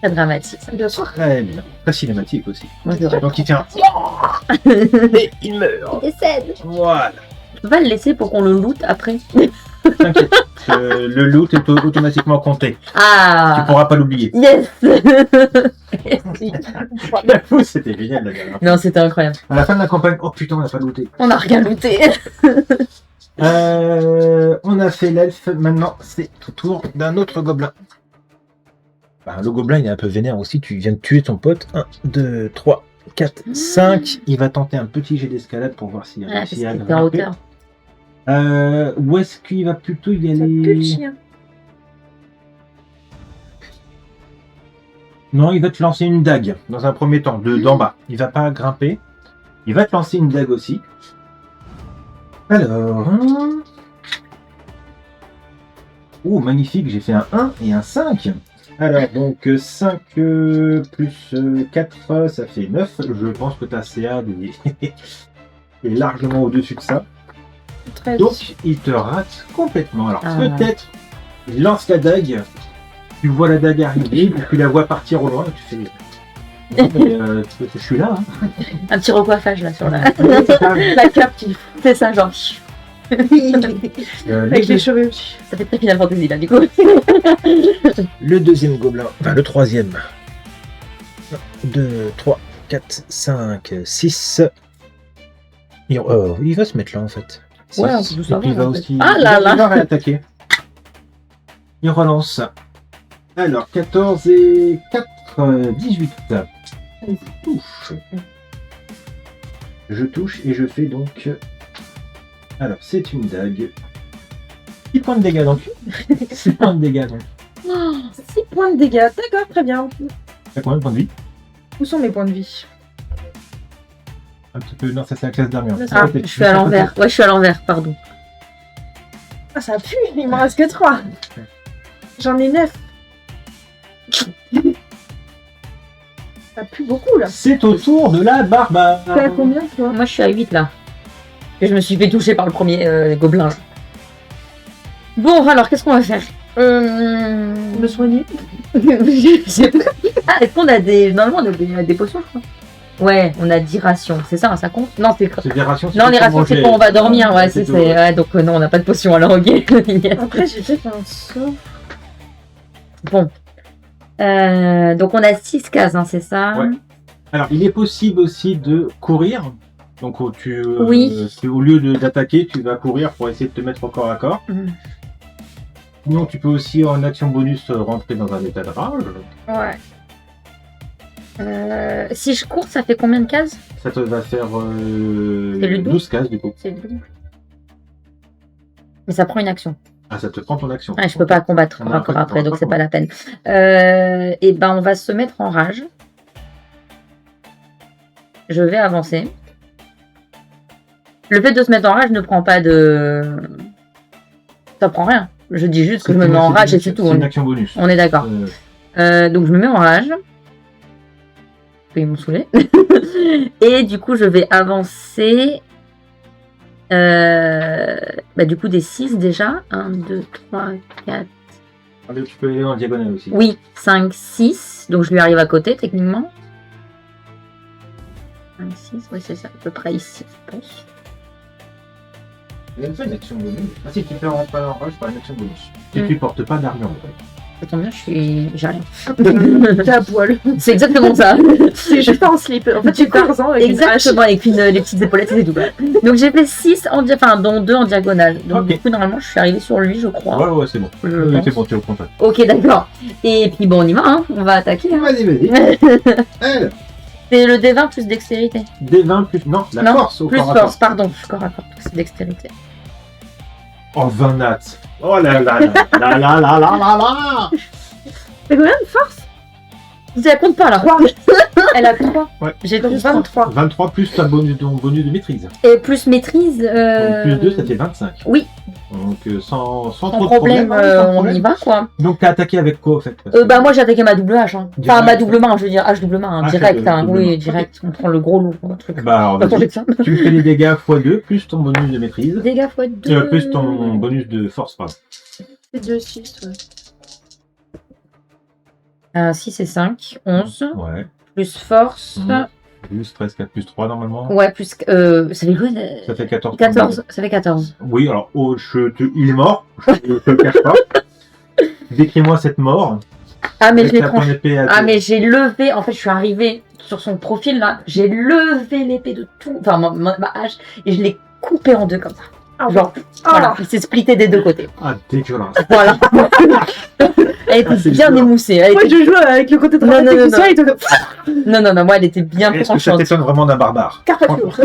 très dramatique. Bien sûr. Très bien. Très cinématique aussi. Moi, je devrais. Donc il fait un... Et il meurt. Décède. Voilà. Tu peux pas le laisser pour qu'on le loot après? T'inquiète. Le loot est automatiquement compté. Tu Ah pourras pas l'oublier. Yes. J'avoue, c'était génial la dernière. Non, c'était incroyable. À la fin de la campagne, oh putain, on n'a pas looté. On a rien looté. On a fait l'elfe, maintenant c'est au tour d'un autre gobelin. Bah, le gobelin il est un peu vénère aussi, tu viens de tuer ton pote. 1, 2, 3, 4, 5. Il va tenter un petit jet d'escalade pour voir s'il Ah, parce réussit à que t'es en grimper. hauteur. Où est-ce qu'il va plutôt y Ça pue le aller? chien. Non, il va te lancer une dague dans un premier temps, d'en bas. Il va pas grimper. Il va te lancer une dague aussi. Alors... Oh, magnifique, j'ai fait un 1 et un 5. Alors, donc 5 plus 4, ça fait 9. Je pense que ta CA est largement au-dessus de ça. 13. Donc, il te rate complètement. Alors, Ah. peut-être, il lance la dague, tu vois la dague arriver, tu la vois partir au loin, et tu fais... Non, mais, je suis là. Hein. Un petit recoiffage là sur la. La cape qui... C'est ça, genre. Avec les cheveux aussi. Ça fait très Final Fantasy là, du coup. Le deuxième gobelin, enfin le troisième. 1, 2, 3, 4, 5, 6. Il va se mettre là en fait. Ouais, Six. on peut Et savoir, puis il va en fait. aussi. Ah là là. Il va réattaquer. Il relance. Alors 14 et 4, 18. Touche. Je touche et je fais donc. Alors c'est une dague. 6 points de dégâts donc. 6 points de dégâts donc. 6 points de dégâts. D'accord, très bien. T'as combien de points de vie? Où sont mes points de vie? Un petit peu. Non, ça c'est la classe d'armure. Ah, Je suis à l'envers. Ouais, je suis à l'envers, pardon. Ah, ça pue. Il m'en reste que 3. J'en ai 9. Ça pue beaucoup là. C'est au tour de la barbare. T'es à combien toi? Moi, je suis à 8 là. Et je me suis fait toucher par le premier gobelin. Bon, alors, qu'est-ce qu'on va faire Me soigner? Je sais pas. Ah, est-ce qu'on a des. Normalement, on a des potions, je crois. Ouais, on a 10 rations. C'est ça, ça compte? Non, c'est... C'est des rations. Non, les rations, c'est quand on va dormir. Ouais, c'est... tout. Ouais, donc non, on n'a pas de potion alors, ok. Yes. Après, j'ai peut-être un sort. Bon. Donc on a 6 cases, hein, c'est ça? Ouais. Alors, il est possible aussi de courir. Donc, Oui. au lieu d'attaquer, tu vas courir pour essayer de te mettre au corps à corps. Sinon, tu peux aussi, en action bonus, rentrer dans un état de rage. Ouais. Si je cours, ça fait combien de cases? Ça te va faire C'est le 12 cases, du coup. C'est le double. Mais ça prend une action. Ah, ça te prend ton action. Ouais, je peux pas combattre On a encore pas- après, on a donc pas c'est pas la peine. Et ben, on va se mettre en rage. Je vais avancer. Le fait de se mettre en rage ne prend pas de... Ça prend rien. Je dis juste que je me mets en rage et c'est tout. C'est une action bonus. On est d'accord. Donc je me mets en rage. Ils m'ont saoulé. Et du coup, je vais avancer. Du coup, des 6 déjà. 1, 2, 3, 4. Allez, tu peux aller en diagonale aussi. Oui, 5, 6. Donc je lui arrive à côté, techniquement. 5, 6. Oui, c'est ça, à peu près ici, je pense. Il y a une action bonus. Ah si, tu peux rentrer en rage par une action bonus. Si tu portes pas d'armure. Ça tombe bien, j'ai rien. T'es à poil. C'est exactement ça. C'est juste un slip. En fait, tu Tarzan avec une hache. Exactement, avec les petites épaulettes et tout. Donc j'ai fait 6 dont 2 en diagonale. Donc Ok. du coup, normalement, je suis arrivée sur lui, je crois. Ouais, c'est bon. Je Oui, pense. c'est bon, tu reprends ça. Ok, d'accord. Et puis bon, on y va, hein. On va attaquer. Hein. Vas-y. Elle. C'est le D20 plus dextérité. D20 plus. Non, la Non, force au Plus corps à force, corps. pardon. Corps à corps, plus dextérité. Oh, 20 nats. Oh là là là. T'as combien de force? Ça compte pas là. 3. Elle a 3. Ouais. J'ai Donc 23. 23. 23 plus ton bonus de maîtrise. Et plus maîtrise. Donc, plus 2, ça fait 25. Oui. Donc sans Sans trop de problème, problème. Sans on problème. y va quoi. Donc t'as attaqué avec quoi en fait? Parce que- Bah moi j'ai attaqué ma double hache. Hein. Enfin Direct. ma double main, je veux dire hache double main, hein, Hache direct. double Hein. main. Oui, direct. On prend le gros lourd. Un truc. Bah alors Pas vas-y. tomber de ça. Tu me fais les dégâts x2 plus ton bonus de maîtrise. Dégâts x2. Plus ton bonus de force, pardon. C'est 2, 6, ouais. 6 et 5, 11. Ouais. Plus force. Plus 13, 4 plus 3 normalement. Ouais, plus. Ça fait quoi Ça fait 14. 14. Ça fait 14. Oui, alors il est mort. Je te le cache pas. Décris-moi cette mort. Ah, mais je Avec l'ai ta tranché. épée à Ah, deux. mais j'ai levé. En fait, je suis arrivée sur son profil là. J'ai levé l'épée de tout. Enfin, ma hache. Et je l'ai coupée en deux comme ça. Ah, Genre, Ah. voilà. Il s'est splitté des deux côtés. Ah, dégueulasse. Voilà. Elle était c'est bien dur. émoussée. Elle Moi, était... je joue avec le côté Non, non, dramatique non, du soir, il te Non, moi, elle était bien Est-ce que ça tranchante. t'étonne vraiment d'un barbare? Carpacure.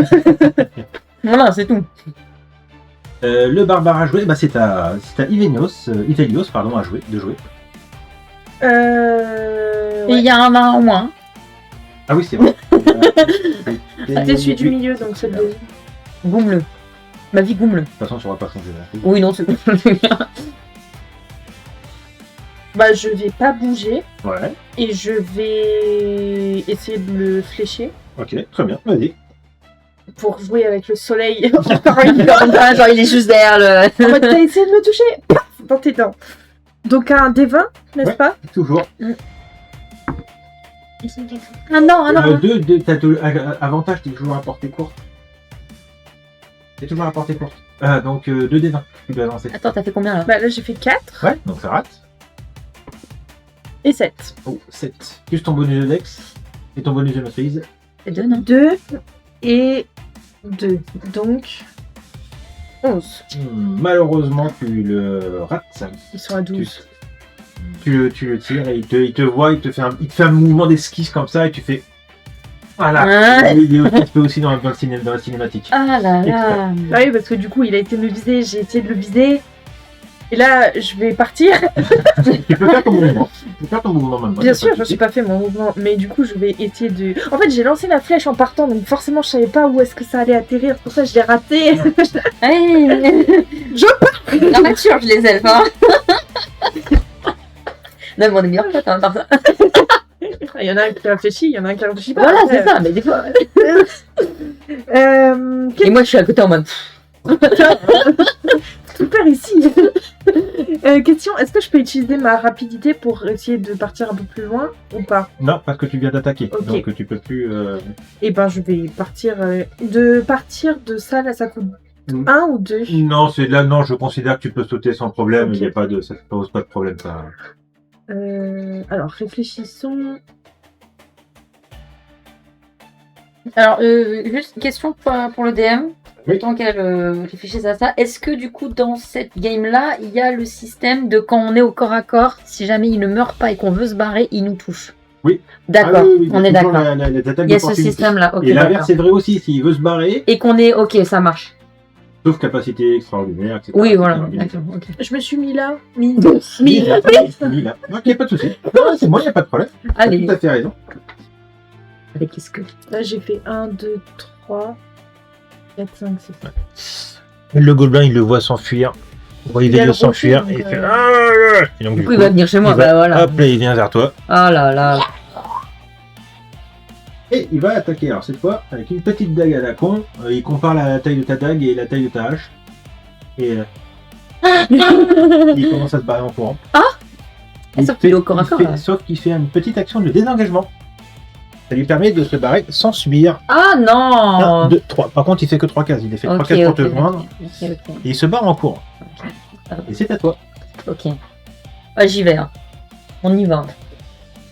Voilà, c'est tout. Le barbare à jouer, bah c'est à Ivelios, à jouer, de jouer. Et il Ouais. y a un main en moins. Ah oui, c'est vrai. T'es celui du milieu, donc c'est le deuxième. Goumle. Ma vie goumle. De toute façon, ça va pas changer. Hein. Oui, non, c'est Bah, je vais pas bouger Ouais. et je vais essayer de le flécher Ok, très bien. Vas-y. pour jouer avec le soleil. Encore une comme ça, genre il est juste derrière le. En mode, t'as essayé de me toucher Paf dans tes dents. Donc un D20, n'est-ce Ouais. pas? Toujours. Ah non, T'as avantage, t'es toujours à portée courte. T'es toujours à portée courte. Donc 2 des 20. Tu peux avancer. Attends, t'as fait combien là? Bah là j'ai fait 4 Ouais, donc ça rate. et 7. Oh, 7. Plus ton bonus de dex et ton bonus de maîtrise. C'est 2, non? 2 et 2. Donc 11. Malheureusement, tu le rates. Ils sont à 12. Tu le tires et il te voit, il te fait un mouvement d'esquisse comme ça et tu fais. Voilà. Ouais. Il est fait aussi dans la cinématique. Ah là là. Ah oui, parce que du coup il a été me viser, j'ai essayé de le viser. Et là je vais partir. Tu peux faire ton mouvement. Tu peux faire ton mouvement maintenant. Bien sûr, je n'ai pas fait mon mouvement, mais du coup je vais essayer de. En fait, j'ai lancé la flèche en partant, donc forcément je savais pas où est-ce que ça allait atterrir, c'est pour ça que je l'ai raté. Hey. Je La nature, je les elfes. Hein. Non, mais on est meilleurs potes, hein, par ça. Il y en a un qui réfléchit, il y en a un qui réfléchit pas. Voilà, c'est ça, mais des fois. Et moi, je suis à côté en mode. tout faire ici. Question, est-ce que je peux utiliser ma rapidité pour essayer de partir un peu plus loin ou pas? Non, parce que tu viens d'attaquer, Ok. donc tu peux plus... Eh ben, je vais partir... partir de ça, là, ça coûte Mm. 1 ou 2? Non, c'est là, non, je considère que tu peux sauter sans problème, Ok. il y a pas de... ça ne pose pas de problème, ça. Alors, réfléchissons. Alors, juste une question pour le DM. Oui. Tant qu'elle réfléchisse à ça, est-ce que du coup, dans cette game-là, il y a le système de quand on est au corps à corps, si jamais il ne meurt pas et qu'on veut se barrer, il nous touche? Oui. D'accord, Ah oui, oui, on est toujours d'accord. les attaques Il y a ce d'opportunité. système-là, ok. Et l'inverse d'accord. c'est vrai aussi, s'il veut se barrer, Et qu'on est, ok, ça marche. sauf capacité extraordinaire, etc. Oui, voilà, etc. d'accord, ok. Je me suis mis là. Mis. Mis là. Mis là. Non, il n'y a pas de souci. Non, c'est moi, il n'y a pas de problème. Tu as Allez, tout à fait raison. avec qu'est-ce que... Là, j'ai fait 1, 2, 3, 4, 5, 6. Le gobelin, il le voit s'enfuir. Il voit Il y a le Ivelio s'enfuir rocher, et il donc, fait Ah et donc, Du du coup, il va venir chez moi, il va- bah voilà. Hop là, il vient vers toi. Oh là là. Et il va attaquer, alors cette fois, avec une petite dague à la con. Il compare la taille de ta dague et la taille de ta hache. Et il commence à se barrer en courant. Sauf qu'il est au corps à corps, là. Sauf qu'il fait une petite action de désengagement. Ça lui permet de se barrer sans subir. Ah 1, non 2, 3. Par contre, il fait que 3 cases. Il les fait 3 Ok, cases pour ok, te joindre. ok, ok. Et il se barre en courant. Et c'est à toi. Ok. Ah, j'y vais. Hein. On y va.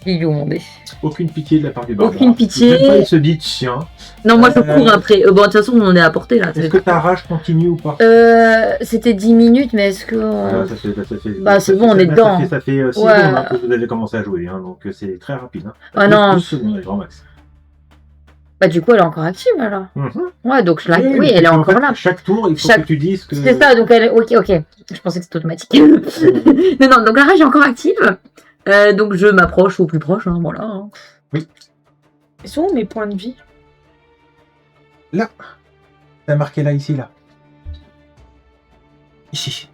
Il est où mon dé? Aucune pitié de la part du barbare. Aucune pitié. Même pas, il se dit tiens. Non, moi je Euh, cours après. Bon, de toute façon, on est à portée là. Est-ce que ta rage continue ou pas? C'était 10 minutes, mais est-ce que. Voilà, ça fait, Bah, c'est bon, on est dedans. Ça fait 6 Ouais. secondes hein, que vous avez commencé à jouer, hein, donc c'est très rapide. Hein. Ah non. 12 secondes, grand max. Bah, du coup, elle est encore active alors. Mhm. Ouais, donc je la. Oui, Oui, elle est en encore fait, là. Chaque tour, il faut Chaque- que tu dises que. C'est ça, donc elle est. Ok, ok. Je pensais que c'était automatique. non, non, donc la rage est encore active. Donc je m'approche au plus proche, hein, voilà. Hein. Ils sont où mes points de vie? T'as marqué là, ici, là. Ici.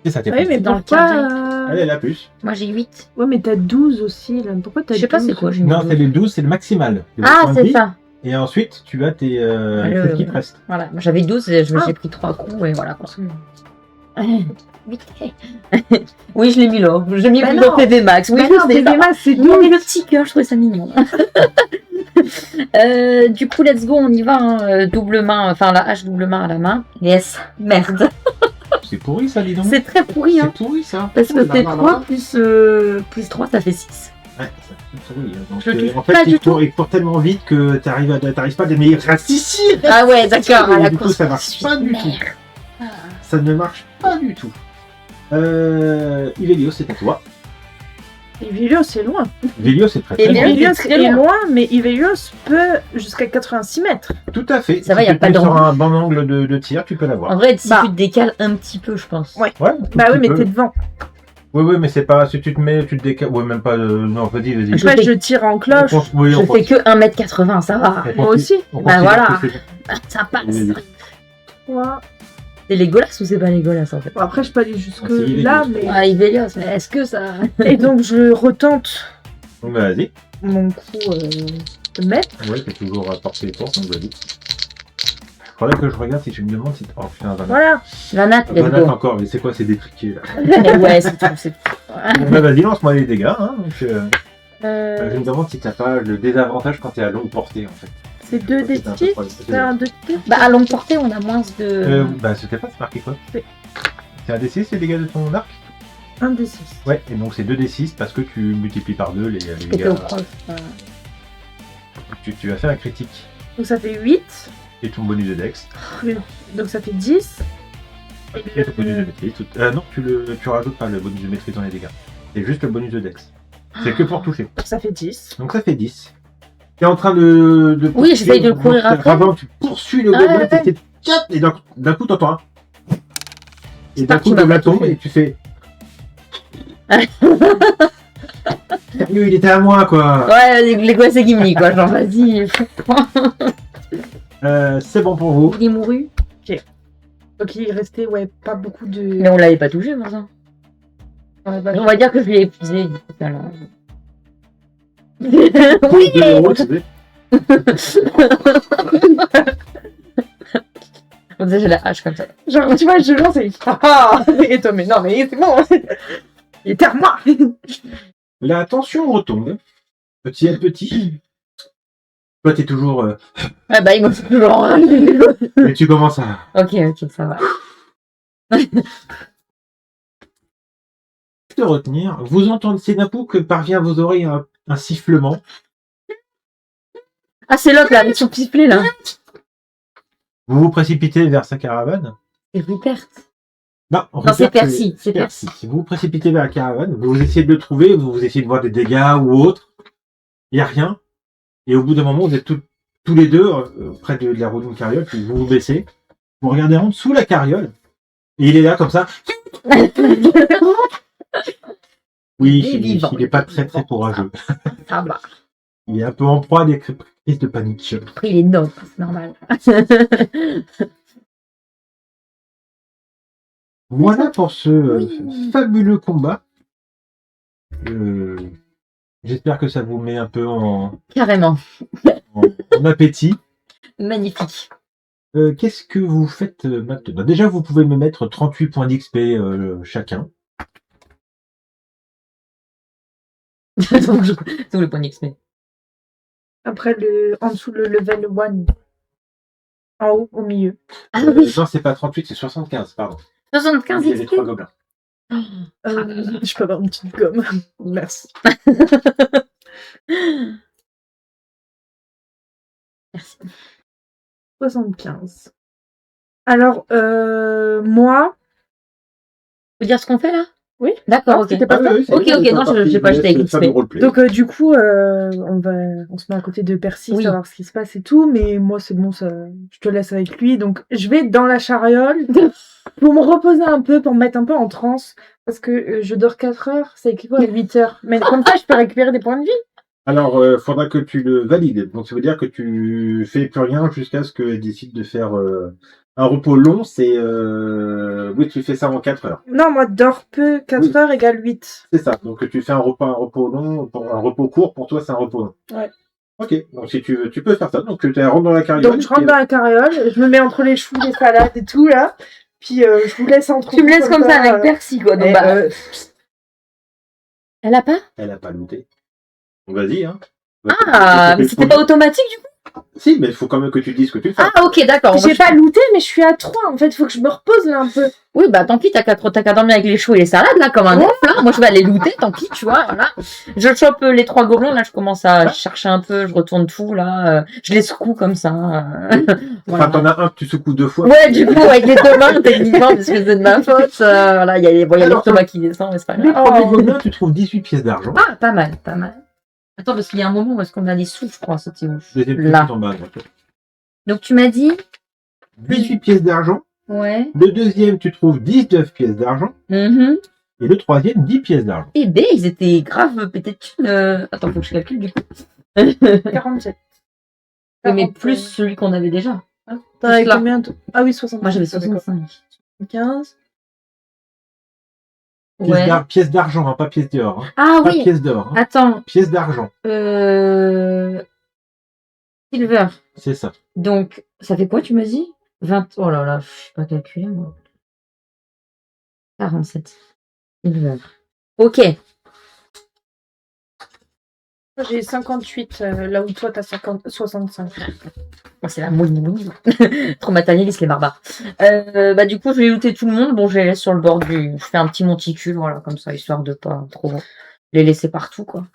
C'est ça, t'es Oui, prêt. mais dans le pourquoi carré. Allez, la plus. Moi j'ai 8. Ouais, mais t'as 12 aussi, là. Pourquoi t'as Je sais pas 12? c'est quoi, j'ai mis Non, 12. c'est les 12, c'est le maximal. de Ah, points de c'est vie. ça. Et ensuite, tu as tes celles qui te restent. Voilà, moi j'avais 12 et j'ai Ah. pris 3 coups et voilà quoi. Vite. Oui, je l'ai mis là. J'ai mis Bah dans non. PV Max. Oui, Bah je non, sais, PV ça va. Max, c'est Non, mais 12. le petit cœur, je trouvais ça mignon. Du coup, let's go, on y va. Hein. Double main, enfin la hache double main à la main. Yes, merde. C'est pourri, ça, dis donc. C'est très pourri, hein. C'est pourri, ça. Parce que Oh là c'est là 3 là. plus 3, ça fait 6. Ouais, c'est pourri. Hein. Donc, Je le touche en fait, pas il du tout. court tellement vite que t'arrives pas à des meilleurs. Reste ici. Ah ouais, d'accord, à Et la du coup, course. ça marche pas du tout. Ça ne marche pas du tout. Ivelio, c'est à toi. Ivelios, c'est loin. Ivelio, c'est très Et très Ivelio, loin. Ivelios c'est très est loin. loin, mais Ivelios peut jusqu'à 86 mètres. Tout à fait. Ça va, Si y a tu pas te mets de sur rang. un bon angle de tir, tu peux l'avoir. En vrai, si Bah. tu te décales un petit peu, je pense. Ouais. Ouais, un tout Bah oui, petit mais peu. t'es devant. Oui, mais c'est pas. Si tu te mets, tu te décales. Ouais, même pas. Non, vas-y, vas-y. Je Après, fais- je tire en cloche. Oui, Je on fais que 1m80, ça va. on Moi aussi. on Bah considère voilà. que c'est- Ça passe. Vas-y. Trois. C'est Legolas ou c'est pas Legolas en fait? Bon, après, je peux aller jusque C'est Ivelios. là, mais. Ah, Ivelios, mais est-ce que ça. Et donc, je retente Donc, vas-y. mon coup de mètre. Ouais, t'es toujours à portée de force, donc vas-y. Faudrait que je regarde si je me demande si. Oh putain, Vanna. Voilà. La natte, let's Vanna, go. encore, mais c'est quoi ces détriqués là? Ouais, c'est tout, c'est tout. Bah, vas-y, lance-moi les dégâts. Hein, donc, je Euh, me demande si t'as pas le désavantage quand t'es à longue portée en fait. c'est 2 C'est un peu D6. problème. C'est un 2 D6. Bah, à longue portée, on a moins de. Bah, c'était pas, c'est marqué quoi? C'est- C'est un D6 les dégâts de ton arc? 1 D6. Ouais, et donc c'est 2D6 parce que tu multiplies par 2 les C'était dégâts. au prof. Tu vas faire un critique Donc, ça fait 8. et ton bonus de dex. Donc, ça fait 10. Et ton bonus de maîtrise. Non, tu rajoutes pas le bonus de maîtrise dans les dégâts. C'est juste le bonus de dex. C'est que pour toucher. Donc, ça fait 10. Donc ça fait 10. T'es en train de Oui, j'essaye de poursuivre, courir donc, après. Avant, tu poursuis le Ah, gobelin, ouais. t'essaies de cap, et d'un coup t'entends un. Et d'un parti, coup le m'a gobelin pas tombe touché. et tu fais. Sérieux, il était à moi quoi. Ouais, Legolas et Gimli, quoi. Genre, vas-y. C'est bon pour vous. Il est mouru. Donc, il restait, ouais, pas beaucoup de. Mais on l'avait pas touché, pour ça. dans la vache. On va dire que je l'ai épuisé. Voilà. Oui, 2 euros, tu sais. On Ça, j'ai la hache comme ça. Genre, tu vois, je lance et et toi, mais non, mais c'est bon. Il était à moi. La tension retombe, petit à petit. Toi, t'es toujours... Ah bah, il me fait toujours. mais tu commences à... Ok, ça va. te retenir. Vous entendez, c'est d'un coup que parvient à vos oreilles un sifflement. Ah, c'est l'autre, là, avec son sifflet, là. Vous vous précipitez vers sa caravane. C'est Rupert. Non, Non, c'est Percy. C'est Percy. Si vous vous précipitez vers la caravane, vous essayez de le trouver, vous essayez de voir des dégâts ou autre. Il n'y a rien. Et au bout d'un moment, vous êtes tous les deux près de la roue d'une carriole, puis vous vous baissez. Vous regardez en dessous la carriole. Et il est là, comme ça. Oui, Il est vivant. il n'est pas très courageux. Ça va. Il est un peu en proie à des crises de panique. Après, il est noble, c'est normal. Voilà pour ce fabuleux combat. J'espère que ça vous met un peu Carrément. en appétit. Magnifique. Qu'est-ce que vous faites maintenant? Déjà, vous pouvez me mettre 38 points d'XP chacun. Donc, le point d'XP. Après, en dessous, le level 1. En haut, au milieu. Ah oui, Non, c'est pas 38, c'est 75, pardon. 75 Il y a les XP. 3 gobelins. Je peux avoir une petite gomme. Merci. Merci. 75. Alors, moi... Faut dire ce qu'on fait, là? Oui. D'accord, Non, ok. c'était pas ça. Ok, non, j'ai pas jeté avec XP. Donc, du coup, on se met à côté de Percy, Oui. savoir ce qui se passe et tout, mais moi, c'est bon, ça, je te laisse avec lui. Donc, je vais dans la chariole pour me reposer un peu, pour me mettre un peu en transe, parce que je dors 4 heures, ça équivaut à 8 heures. Mais comme ça, je peux récupérer des points de vie. Alors, faudra que tu le valides. Donc, ça veut dire que tu fais plus rien jusqu'à ce qu'elle décide de faire un repos long. C'est... Oui, tu fais ça en 4 heures. Non, moi, dors peu, 4 heures égale 8. C'est ça. Donc, tu fais un repos long, un repos court. Pour toi, c'est un repos long. Ouais. Ok. Donc, si tu veux, tu peux faire ça. Donc, tu rentres dans la carriole. Donc, je rentre dans la carriole, je me mets entre les choux, les salades et tout, là. Puis, je vous laisse entre Tu me vous laisses comme ça avec Percy, quoi. Donc, mais, bah, elle a pas? Elle a pas looté. Donc, vas-y, hein. Ah, mais c'était pas automatique, du coup? Si, mais il faut quand même que tu dises ce que tu fais. Ah, ok, d'accord. J'ai pas looté, mais je suis à 3. En fait, il faut que je me repose là un peu. Oui, bah tant pis, t'as qu'à dormir avec les choux et les salades, là, comme un ouf, là. Moi, je vais aller looter, tant pis, tu vois, voilà. Je chope les 3 gobelins, là, je commence à chercher un peu, je retourne tout, là. Je les secoue comme ça. Enfin, t'en as un que tu secoues 2 fois. Ouais, du coup, avec les 2 mains, techniquement, parce que c'est de ma faute. Voilà, il y a l'estomac qui descend, mais c'est pas Les grave. premiers gobelins, tu trouves 18 pièces d'argent. Ah, pas mal, pas mal. Attends, parce qu'il y a un moment où est-ce qu'on a des sous, je crois, c'était où? Deuxième Là. en bas. Donc. Donc, tu m'as dit? 18 pièces d'argent. Ouais. Le deuxième, tu trouves 19 pièces d'argent. Mhm. Et le troisième, 10 pièces d'argent. Eh ben, ils étaient grave, peut-être une. Attends, faut que je calcule, du coup. 47. Oui, mais plus celui qu'on avait déjà. T'en avais là. combien Ah oui, 60. Moi, j'avais 65. 15. Ouais. Pièces d'argent, hein, pas pièces d'or. Hein. Ah Pas oui. pièces d'or. Hein. Attends. Pièces d'argent. Silver. C'est ça. Donc, ça fait quoi, tu m'as dit? 20. Oh là là, je sais pas calculer, moi. 47. Silver. Ok. J'ai 58, là où toi t'as 65. Oh, c'est la mouille. Trop matérialiste, les barbares. Bah, du coup, je vais looter tout le monde. Bon, je les laisse sur le bord du. Je fais un petit monticule, voilà, comme ça, histoire de pas trop les laisser partout, quoi.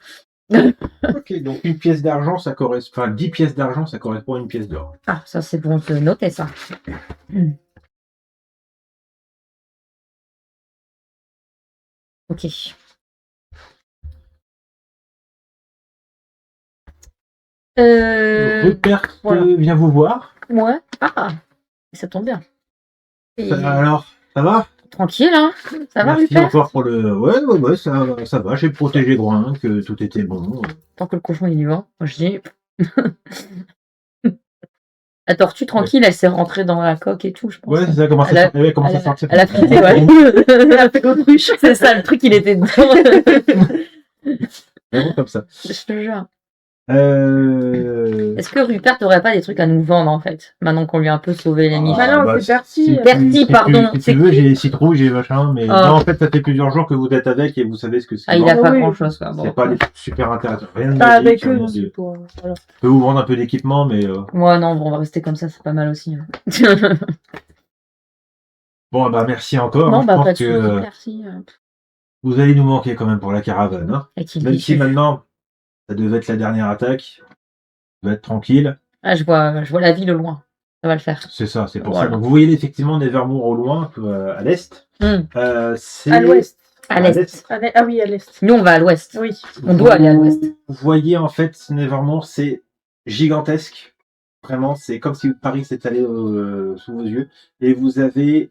Ok, donc une pièce d'argent, ça correspond. Enfin, 10 pièces d'argent, ça correspond à une pièce d'or. Ah, ça, c'est bon de noter, ça. Ok. Rupert voilà. vient vous voir. Ouais. Ah, ça tombe bien. Alors, ça va? Tranquille, hein? Ça va, Merci Rupert? encore pour le. Ouais, ça va. J'ai protégé Groin, que tout était bon. Tant que le cochon est vivant, moi je dis. La tortue, tranquille, elle s'est rentrée dans la coque et tout, je pense. Ouais, c'est ça, commence à sortir. Elle a flippé, ouais. Elle a fait l'autruche. C'est ça, le truc, il était dedans. Vraiment comme ça. Je te jure. Est-ce que Rupert n'aurait pas des trucs à nous vendre en fait, maintenant qu'on lui a un peu sauvé les miches? Bah non, c'est Percy. Percy, pardon. Si C'est tu veux, qui j'ai citrouille, j'ai machin, mais Oh. non, en fait, ça fait plusieurs jours que vous êtes avec et vous savez ce que c'est. Ah, il a Ah pas oui. grand chose quoi. Bon, C'est pas des trucs super intéressants. Rien de Pas magique, avec eux, rien non, de- c'est pour. Voilà. Je peux vous vendre un peu d'équipement, mais Moi non, bon, on va rester comme ça, c'est pas mal aussi. hein. bon, bah merci encore. non, Je bah pense pas de que soucis, Percy. vous allez nous manquer quand même pour la caravane. Hein. Est-il Même si déçu maintenant, ça devait être la dernière attaque, ça va être tranquille. Ah, je vois la ville au loin. Ça va le faire. C'est ça, c'est pour Voilà. ça. Donc vous voyez effectivement Nevermore au loin, à l'est. Hmm, C'est À l'ouest. À l'est. Ah oui, à l'est. Nous, on va à l'ouest. Oui. On doit aller à l'ouest. Vous voyez en fait Nevermore, c'est gigantesque. Vraiment, c'est comme si Paris s'étalait sous vos yeux. Et vous avez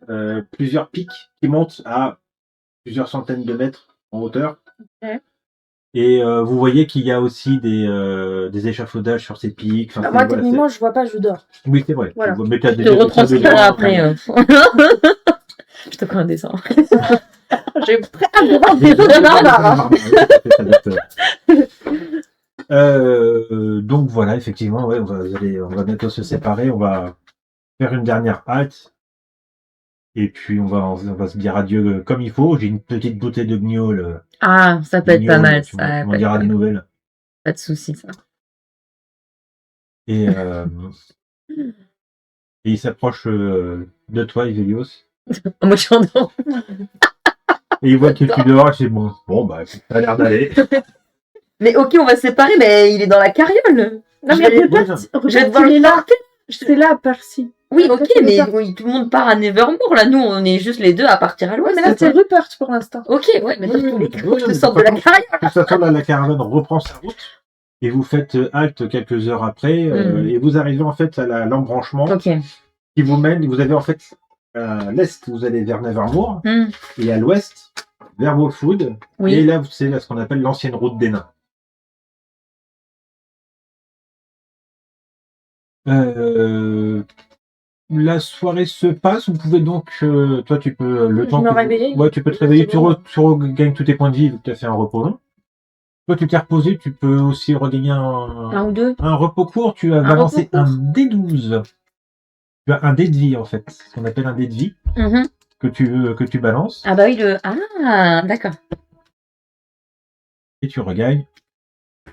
plusieurs pics qui montent à plusieurs centaines de mètres en hauteur. Ok. Et vous voyez qu'il y a aussi des échafaudages sur ces pics. Enfin, Bah, c'est- moi, voilà, techniquement, je vois pas, je dors. c'est- oui, c'est vrai. Voilà. Mais t'as Je des- te t'as des- retranscrirai après. Je te ferai un dessin. J'ai très Donc voilà, effectivement, ouais, on va bientôt se séparer, on va faire une dernière halte, et puis on va se dire adieu comme il faut. J'ai une petite bouteille de gnôle. Ah, ça peut être pas mal. Tu Ça m'en peut être diras pas des mal. nouvelles. Pas de soucis, ça. Et il s'approche de toi, Ivelios, Moi, je suis endormie. et il voit que tu dehors, et c'est bon, bah écoute, ça a l'air d'aller. Mais ok, on va se séparer, mais il est dans la carriole. Non, Je mais vais- Rupert, Je vais Rupert, devoir il est le là. porter. C'est là, Percy. Oui, ok, Rupert, mais Rupert. oui, tout le monde part à Nevermore. Là, nous, on est juste les deux à partir à Ouais, l'ouest. mais là, c'est Rupert pour l'instant. Ok, ouais, mais Oui, dans tous les oui, cas, oui, je te mais sors de de la toute carriole. De toute façon, là, la caravane reprend sa route, et vous faites halte quelques heures après, et vous arrivez en fait à l'embranchement Ok. qui vous mène. Vous avez en fait à l'est, vous allez vers Nevermore, Hmm, et à l'ouest, vers Wolfwood. Et Oui. là, c'est là ce qu'on appelle l'ancienne route des nains. La soirée se passe. Vous pouvez donc, toi, tu peux le Je temps me que réveiller. ouais, tu peux te réveiller. C'est bon. Tu regagnes tous tes points de vie vu que tu as fait un repos long. Toi, tu t'es reposé. Tu peux aussi regagner Un ou deux. un repos court. Tu as Un balancé repos un court. D12. Tu as un dé de vie en fait, ce qu'on appelle un dé de vie Mhm. que tu balances, Ah bah oui, le... Ah, d'accord. et tu regagnes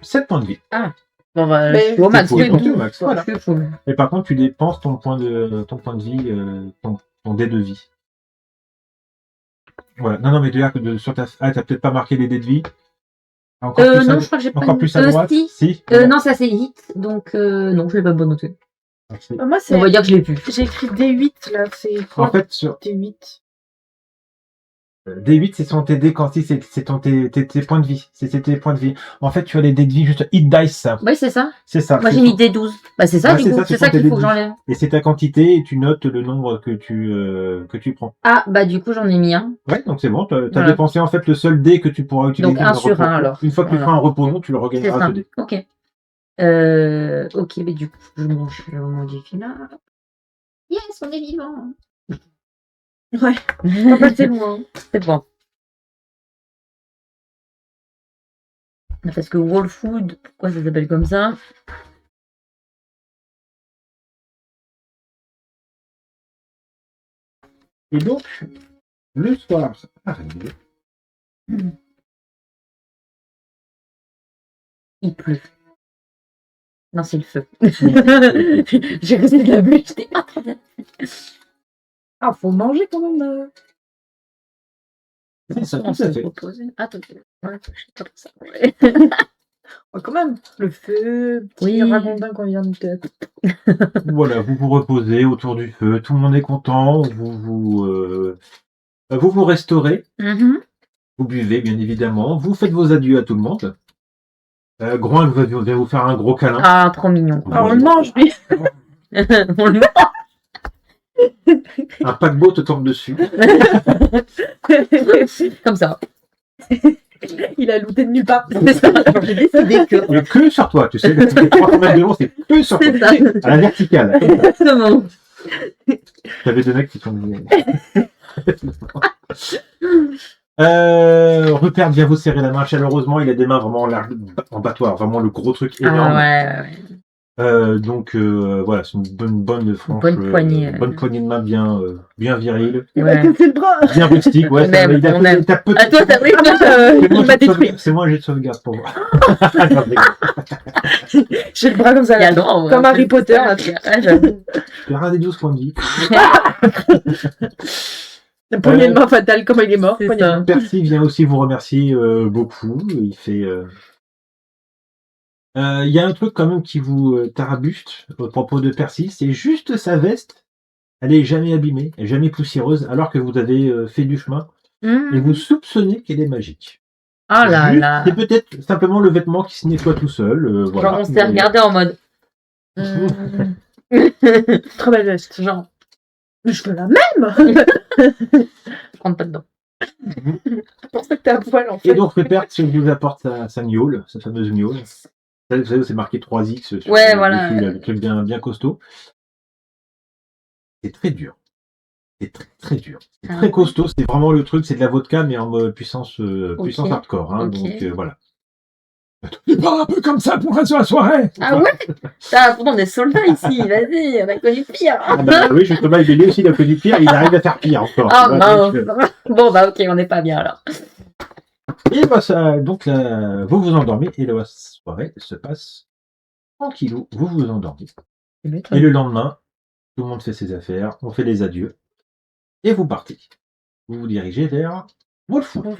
7 points de vie. Bon, bah, Mais- je suis au max. T'es Oui, full, bon. t'es au max, voilà. Je suis full. Et par contre, tu dépenses ton point de vie, ton dé de vie. Voilà. Non, mais tu que sur ta... Ah, t'as peut-être pas marqué les dés de vie. Encore plus Non, à... je crois que j'ai pas... Encore plus à droite. Si. Voilà. Non, ça c'est hit, donc non, je l'ai pas bon noté. Merci. Moi, On va dire que je l'ai pu. J'ai écrit D8 là, c'est En quoi fait, sur D8. D8, c'est son TD quand c'est tes points de vie. C'est tes points de vie. En fait, tu as les dés de vie juste hit dice. Oui, c'est ça. C'est ça. Moi c'est j'ai mis ton- D12. Bah c'est ça, Ouais, du coup. c'est C'est ton ça qu'il faut TD12. que j'enlève. Et c'est ta quantité et tu notes le nombre que tu prends. Ah, bah du coup j'en ai mis un. Ouais, donc c'est bon. T'as Voilà. dépensé en fait le seul dé que tu pourras utiliser. Donc, un dans le sur repos un, court. alors. Une fois que tu Voilà. feras un repos long, tu le C'est regagneras ça. ce dé. Ok. Ok, mais du coup, je modifie là. Yes, on est vivant. Ouais, pas passer loin. C'est bon. Parce que Wolfwood, pourquoi ça s'appelle comme ça? Et donc, le soir arrive. Il pleut. Non, c'est le feu. J'ai resté de la pluie, j'étais pas très bien. Ah, faut manger quand même. C'est ça, On tout à s'est fait. reposé. Attends, ouais, je sais pas pour ça. Ouais, quand même. Le feu, petit Oui. ragondin qu'on vient de tête. Voilà, vous vous reposez autour du feu, tout le monde est content, vous restaurez, Mhm. vous buvez bien évidemment, vous faites vos adieux à tout le monde. Groin va vous faire un gros câlin. Ah, trop mignon. Ah, on le mange, lui. On le Un paquebot te tombe dessus. Comme ça. Il a looté de nulle part. C'est ça. J'ai décidé que. Il y a que sur toi, tu sais, les 300 mètres de long, c'est que sur toi, C'est ça. à la verticale. Exactement. T'avais deux mecs qui sont... Rupert vient vous serrer la main chaleureusement. Il a des mains vraiment larges en battoir, vraiment le gros truc énorme. Ouais. Donc voilà, c'est une bonne franche, Bonne poignée. bonne poignée de main bien virile, Il m'a cassé le bras. bien rustique. Ouais, On aime, on aime. t'as Ah, toi, t'as pris Il m'a détruit. C'est moi, j'ai de sauvegarde pour moi. J'ai le bras comme ça. Il y a le droit, Comme Harry Potter. Là. J'avoue. J'ai ras des 12 points de vie. La poignée de main fatale, comme il est mort. C'est poignée de ça. main. Percy vient aussi vous remercier beaucoup. Il fait. Il y a un truc quand même qui vous tarabuste au propos de Percy, c'est juste sa veste. Elle est jamais abîmée, elle est jamais poussiéreuse, alors que vous avez fait du chemin et vous soupçonnez qu'elle est magique. Oh là Juste, là. c'est peut-être simplement le vêtement qui se nettoie tout seul. Voilà. Genre, on s'est regardé en mode. Très belle veste. Genre, Mais je veux la même. je rentre pas dedans. C'est pour ça que t'es à poil en Et fait. donc Rupert vous apporte sa gnôle, sa fameuse gnôle. Vous savez, c'est marqué 3X sur Ouais, le voilà. dessus, le truc bien costaud. C'est très dur. C'est très dur. C'est Ah très ouais. costaud. C'est vraiment le truc, c'est de la vodka, mais en mode puissance hardcore. Hein, Ok. Donc voilà. Tu parles un peu comme ça pour rester la soirée. Ah ouais? Ah, pourtant, on est soldats ici. Vas-y, on a connu pire. Ah bah oui, justement, il est aussi, il a fait du pire, il arrive à faire pire encore. Ah Tu vois, mince. donc, Bon, bah, ok, on n'est pas bien alors. et bah ça, donc là, vous vous endormez et la soirée se passe tranquillou. Vous vous endormez. Et le lendemain, tout le monde fait ses affaires, on fait les adieux et vous partez. Vous vous dirigez vers Wolfwood.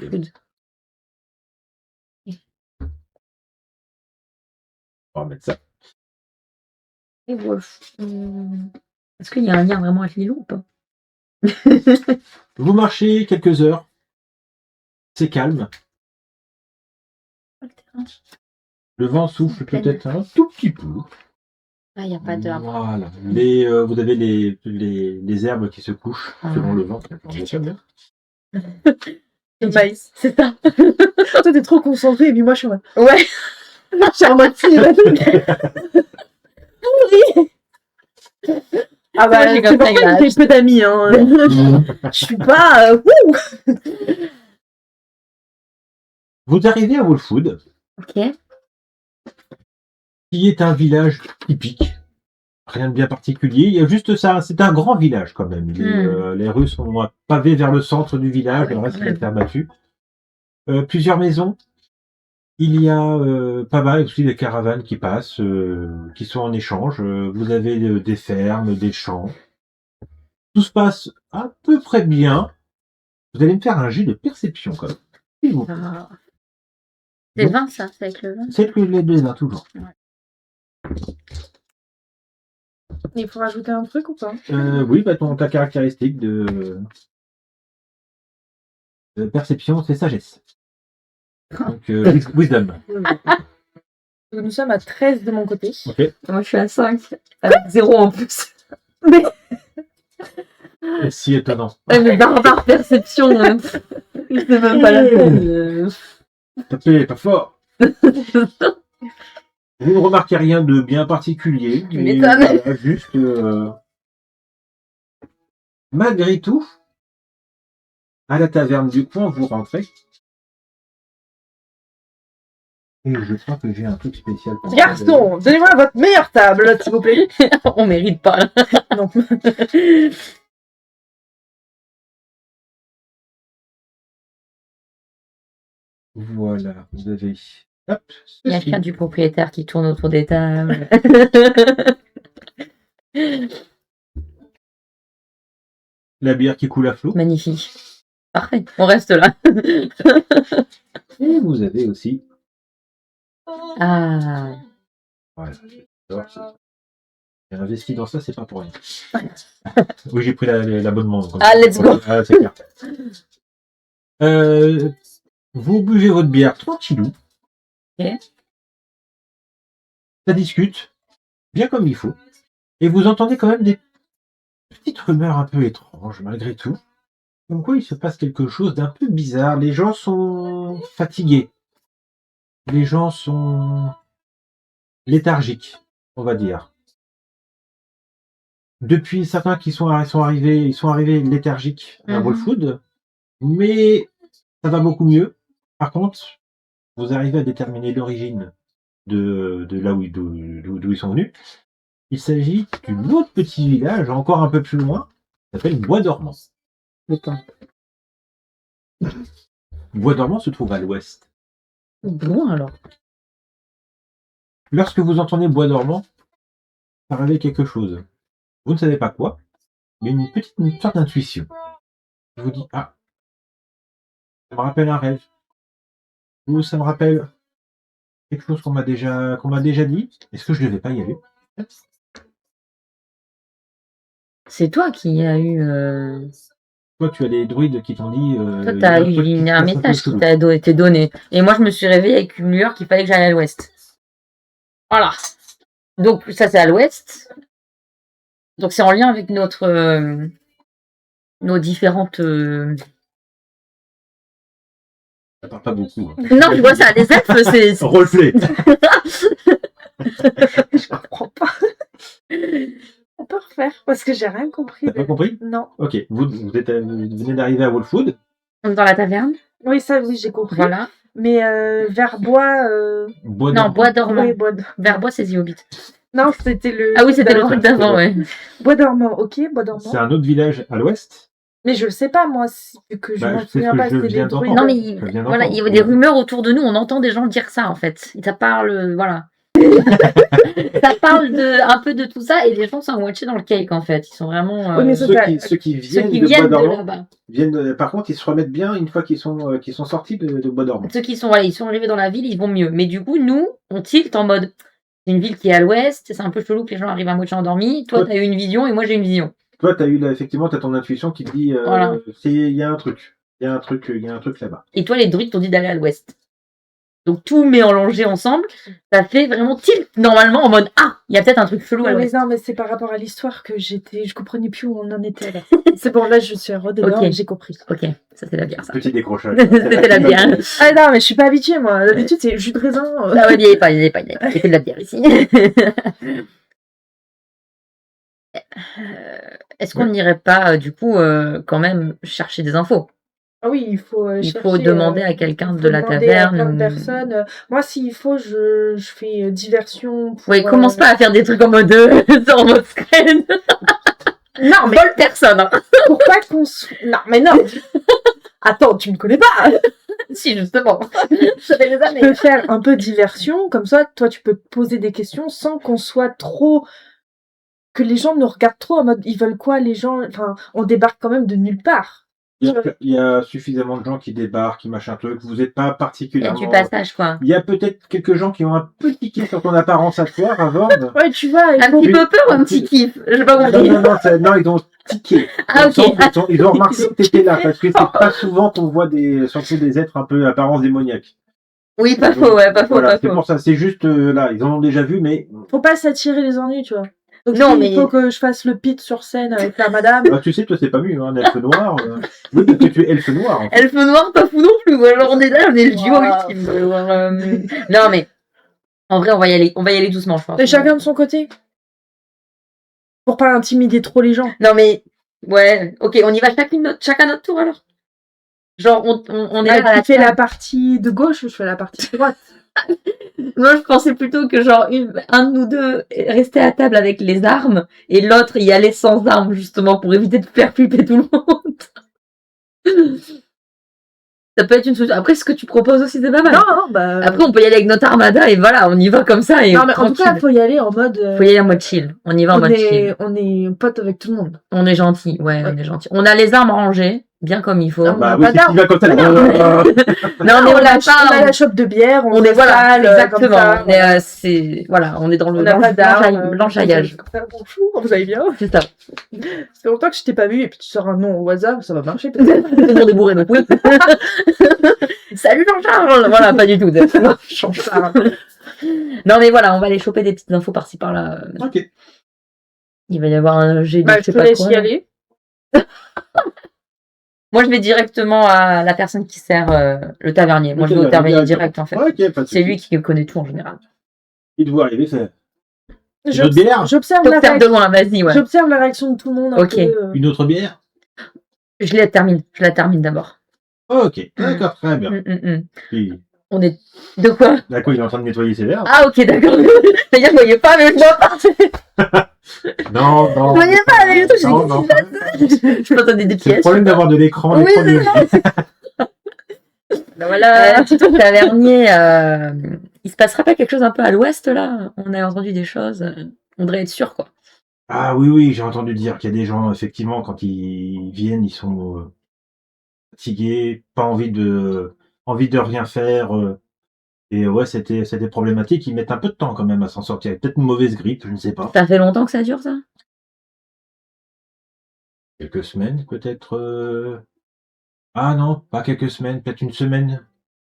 On va mettre ça. Et Wolf. Est-ce qu'il y a un lien vraiment avec Lilo ou pas? Vous marchez quelques heures. C'est calme. Le vent souffle Pleine. peut-être un tout petit peu. Ah, il n'y a pas d'arbre. Voilà. Vous avez les herbes qui se couchent selon le vent. Le maïs. C'est ça. Toi t'es trop concentré et puis moi je suis en mode. Ouais. Je suis en mode si. Ah bah Moi, j'ai c'est comme pour ça, ça que grave. j'ai peu d'amis. Hein. Je suis pas. Wouh. Vous arrivez à Wolfwood, Ok. qui est un village typique. Rien de bien particulier. Il y a juste ça. C'est un grand village quand même. Les rues sont pavées vers le centre du village. Le reste, il a terre battue. Plusieurs maisons. Il y a pas mal aussi des caravanes qui passent, qui sont en échange. Vous avez des fermes, des champs. Tout se passe à peu près bien. Vous allez me faire un jet de perception quand même. S'il vous plaît. Ah. C'est 20 ça, c'est avec le 20. C'est que les deux là, toujours. Il faut rajouter un truc ou pas? Oui, bah ta caractéristique de perception, c'est sagesse. Donc, wisdom. Nous sommes à 13 de mon côté. Ok. Moi, je suis à 5. Avec 0 en plus. Mais Si étonnant. Mais barbare perception. C'est même pas la peine. Tapez pas fort. Vous ne remarquez rien de bien particulier. Tu mais m'étonnes. voilà, juste, malgré tout, à la taverne du coin, vous rentrez. Et je crois que j'ai un truc spécial pour garçon, donnez-moi votre meilleure table, s'il vous plaît. On mérite pas. Non. Voilà, vous avez. Hop, Il y a ceci. qu'un du propriétaire qui tourne autour des tables. La bière qui coule à flot. Magnifique. Parfait, on reste là. Et vous avez aussi. Ah. Voilà. Alors, j'ai investi dans ça, c'est pas pour rien. Oui, j'ai pris l'abonnement. Ah, let's go. Ah, c'est clair. Vous buvez votre bière tranquillou. Ok. Ça discute, bien comme il faut. Et vous entendez quand même des petites rumeurs un peu étranges, malgré tout. Comme quoi, il se passe quelque chose d'un peu bizarre. Les gens sont fatigués. Les gens sont léthargiques, on va dire. Depuis certains qui sont arrivés léthargiques à Mhm. Wolfwood, mais ça va beaucoup mieux. Par contre, vous arrivez à déterminer l'origine de là où d'où ils sont venus. Il s'agit d'un autre petit village, encore un peu plus loin, qui s'appelle Bois Dormant. Putain. Bois Dormant se trouve à l'ouest. Bon, alors. Lorsque vous entendez Bois Dormant, ça réveille quelque chose. Vous ne savez pas quoi, mais une sorte d'intuition. Je vous dis, ah, ça me rappelle un rêve. Ou ça me rappelle quelque chose qu'on m'a déjà dit. Est-ce que je ne devais pas y aller? C'est toi qui as eu. Toi, tu as des druides qui t'ont dit. Toi, t'as eu un message qui t'a été donné. Et moi, je me suis réveillée avec une lueur qu'il fallait que j'aille à l'ouest. Voilà. Donc, ça, c'est à l'ouest. Donc, c'est en lien avec nos différentes. Ça parle pas beaucoup. Hein. Non, je vois ça. Les elfes, c'est. Roleplay. Je comprends pas. On peut refaire parce que j'ai rien compris. T'as pas compris? Non. Ok, vous venez d'arriver à Wolfwood. Dans la taverne. Oui, ça, oui, j'ai compris. Voilà. Mais vers Bois. Non, Bois Dormant. Oui, Vers Bois, c'est The Hobbit. Non, c'était le. Ah oui, c'était le truc d'avant, ouais. Bois Dormant, ok, Bois Dormant. C'est un autre village à l'ouest. Mais je le sais pas, moi, vu que je m'en c'est ce souviens que pas, je c'était viens des druides. d'entendre. Non, mais Ça vient voilà, d'entendre. il y a des rumeurs autour de nous, on entend des gens dire ça en fait. Ça parle, voilà. Ça parle un peu de tout ça et les gens sont à moitié dans le cake en fait. Ils sont vraiment. Oui, mais ça, Ceux qui ceux viennent qui de Bois viennent de Dormant là-bas. par contre, ils se remettent bien une fois qu'ils sont sortis de Bois Dormant. Ceux qui sont, voilà, ils sont arrivés dans la ville, ils vont mieux. Mais du coup, nous, on tilt en mode. C'est une ville qui est à l'ouest, c'est un peu chelou que les gens arrivent à moitié endormis. Toi, Ouais. t'as eu une vision et moi, j'ai une vision. Toi, effectivement, t'as ton intuition qui te dit, Voilà. il y a un truc. Il y a un truc là-bas. Et toi, les druides t'ont dit d'aller à l'ouest. Donc tout mélangé ensemble, ça fait vraiment tilt normalement en mode ah, il y a peut-être un truc chelou à Oui, l'ouest. non, mais c'est par rapport à l'histoire que je comprenais plus où on en était là. C'est bon, là, je suis rededans Ok. et j'ai compris. Ok, ça c'est la bière ça. Petit décrochage. C'était la bière. Ah non, mais je suis pas habituée, moi. D'habitude, c'est jus de raisin. Ah ouais, il n'y avait pas, il n'y avait pas. Il y avait que de la bière ici. Est-ce qu'on n'irait pas, du coup, quand même chercher des infos? Ah oui, il faut Il chercher, faut demander à quelqu'un il faut de la demander à taverne. plein de ou- personnes. Moi, s'il faut, je fais diversion. Pour, Oui, commence pas à faire des trucs en mode en mode screen. Non, mais Vole personne. Hein. pour pas qu'on se... Non, mais non. Attends, tu me connais pas. Si, justement. Ça fait des Tu années. peux faire un peu diversion, comme ça, toi, tu peux poser des questions sans qu'on soit trop... Que les gens nous regardent trop en mode, ils veulent quoi, les gens... Enfin, on débarque quand même de nulle part. Il y a suffisamment de gens qui débarquent, qui machin truc. Vous n'êtes pas Il y a particulièrement. du passage, quoi. Il y a peut-être quelques gens qui ont un petit kiff sur ton apparence à toi, à Vorde. Ouais, tu vois, il Un faut... petit peu peur ou un petit kiff? J'ai pas Non, compris. non, ils ont tiqué. Ah, ok. Ils ont remarqué que t'étais là, parce que c'est pas souvent qu'on voit surtout des êtres un peu apparence démoniaque. Oui, pas faux, ouais, pas faux, Voilà, pas c'est faux. pour ça, c'est juste là, ils en ont déjà vu, mais faut pas s'attirer les ennuis, tu vois. Donc, Non, si mais- il faut que je fasse le pit sur scène avec la madame. bah, tu sais, toi c'est pas mieux, hein, un elfe noir. Oui, parce que tu es elfe noir. En fait. Elfe noir, pas fou non plus. Ouais. Alors on est là, on est le duo Wow. ultime. Non, mais en vrai, on va y aller doucement, je pense. Et chacun de son côté. Pour pas intimider trop les gens. Non, mais ouais, ok, on y va chacun notre tour alors. Genre, on est là à Tu la fais table. la partie de gauche, je fais la partie de droite. Moi, je pensais plutôt que genre un de nous deux restait à table avec les armes et l'autre y allait sans armes justement pour éviter de faire flipper tout le monde. Ça peut être une solution. Après, ce que tu proposes aussi, c'est pas mal. Non, bah. Après, on peut y aller avec notre armada et voilà, on y va comme ça et non, mais en tout tranquille. cas, faut y aller en mode. Faut y aller en mode chill. On y va en mode chill. on est potes avec tout le monde. On est gentil, ouais, on est gentil. On a les armes rangées, bien comme il faut. Non, Bah a oui, pas c'est qui va comme ça. Non, mais on a a pas. la chope de bière, On est voilà, s'installe, exactement. comme ça, On est, c'est voilà, on est dans le on n'a pas d'armes. l'enjaillage. Bonjour, vous allez bien? C'est ça. Ça fait longtemps que je t'ai pas vu et puis tu sors un nom au hasard, ça va marcher peut-être. Tout le monde est bourré, donc oui. Salut Jean-Charles. Voilà, pas du tout. Non, mais voilà, on va aller choper des petites infos par-ci par-là. Ok. Il va y avoir un jet de Bah, je je sais te pas laisse quoi. y aller. Moi, je vais directement à la personne qui sert le tavernier. Moi, je vais au tavernier direct, en fait. Ok, pas de C'est souci. lui qui connaît tout en général. Il te voit arriver, c'est Une autre bière J'observe la T'observes de réaction. loin, vas-y, ouais. J'observe la réaction de tout le monde. Ok. Un peu, une autre bière. Je la termine d'abord. Ok, d'accord, très bien. Et- On est. De quoi? D'accord, il est en train de nettoyer ses verres. Ah, ok, d'accord. C'est-à-dire, vous voyez pas, mais je vois pas. Non, non. Vous voyez pas, mais le truc, Non, non. je m'entendais des C'est le pièces. problème d'avoir de l'écran. Oui, l'écran c'est de- Voilà. Petit tavernier, il se passera pas quelque chose un peu à l'ouest là? On a entendu des choses. On devrait être sûr, quoi. Ah oui, oui, j'ai entendu dire qu'il y a des gens, effectivement, quand ils viennent, ils sont fatigués, pas envie de rien faire. Et ouais, c'était problématique. Ils mettent un peu de temps quand même à s'en sortir. Peut-être une mauvaise grippe, je ne sais pas. Ça fait longtemps que ça dure, ça? Quelques semaines, peut-être. Ah non, pas quelques semaines, peut-être une semaine.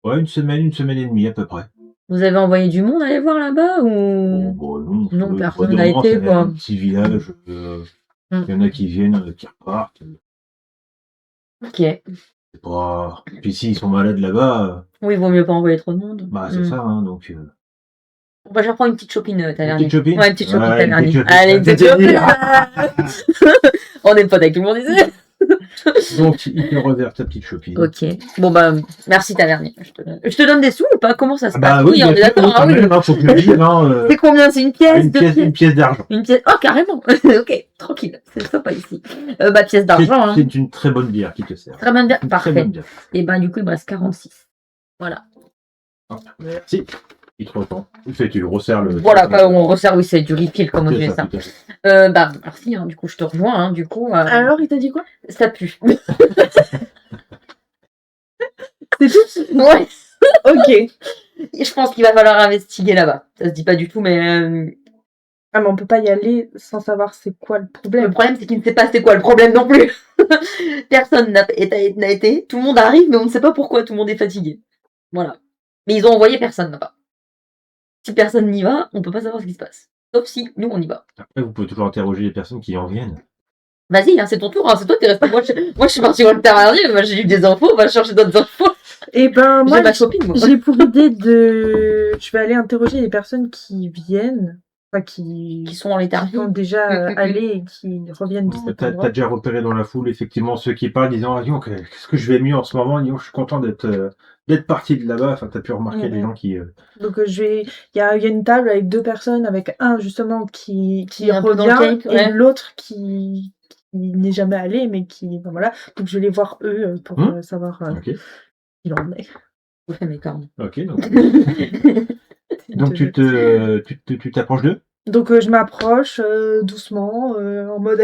Ouais, une semaine et demie à peu près. Vous avez envoyé du monde aller voir là-bas Bon, ou bon, non, non, le personne Bois n'a dormant, été, c'est quoi. un petit village. Il y en a qui viennent, qui repartent. Ok. C'est pas... Puis s'ils sont malades là-bas, Oui, il vaut mieux pas envoyer trop de monde. bah c'est ça, hein, donc... Bon, bah, je reprends une petite chopine Une tavernier. petite chopine. Ouais, une petite chopine Ouais, une tavernier. petite chopine. Allez, une petite chopine. On est potes avec tout le monde ici. Donc, il te reverse ta petite chopine. Ok. Bon, bah, merci tavernier. Je te donne des sous ou pas? Comment ça se Ah passe? bah oui, on est bien sûr, d'accord. oui, Ah quand oui. même, hein, faut que je le dise, hein, C'est combien? C'est une pièce? Deux pièces? une pièce d'argent. Une pièce. Oh, carrément. Ok, tranquille. C'est sympa ici. Bah, pièce d'argent. Hein. C'est une très bonne bière qui te sert. Très bonne bière. Une très Parfait. bonne bière. Et ben, du coup, il me reste 46. Voilà. Merci. Il te reprend. Tu le resserres le... Voilà, quoi, on resserre, oui, c'est du refill, comme on C'est dit ça, ça. tout à fait. Bah, merci, hein, du coup, je te rejoins, hein, du coup. Alors, il t'a dit quoi? Ça pue. C'est tout? Ouais. Ok. Et je pense qu'il va falloir investiguer là-bas. Ça se dit pas du tout, mais Ah, mais on peut pas y aller sans savoir c'est quoi le le problème. problème, c'est qu'il ne sait pas c'est quoi le problème non plus. Personne n'a été. Tout le monde arrive, mais on ne sait pas pourquoi tout le monde est fatigué. Voilà. Mais ils ont envoyé personne là-bas. Si personne n'y va, on peut pas savoir ce qui se passe. Sauf si nous, on y va. Après, vous pouvez toujours interroger les personnes qui en viennent. Vas-y, hein, c'est ton tour, hein, c'est toi qui es resté. Moi, je suis partie voir le terrain, moi j'ai eu des infos, on va chercher d'autres infos. Et ben, moi, J'ai ma copine, moi. j'ai pour idée de. Je vais aller interroger les personnes qui viennent, enfin, Qui qui sont en léthargie. sont déjà allées et qui reviennent de cet T'as endroit. déjà repéré dans la foule, effectivement, ceux qui parlent, disant, ah, dis donc, qu'est-ce que je vais mieux en ce moment? Dis donc, je suis content d'être parti de là-bas. Enfin, t'as pu remarquer des gens qui... Donc, il y a une table avec deux personnes, avec un, justement, qui est un peu dans le revient cake, ouais. et l'autre qui n'est jamais allé, mais qui. Enfin, voilà. Donc, je vais les voir eux pour savoir Ok, il en est. Je fais mes cornes. ok, donc tu t'approches d'eux? Donc je m'approche doucement, en mode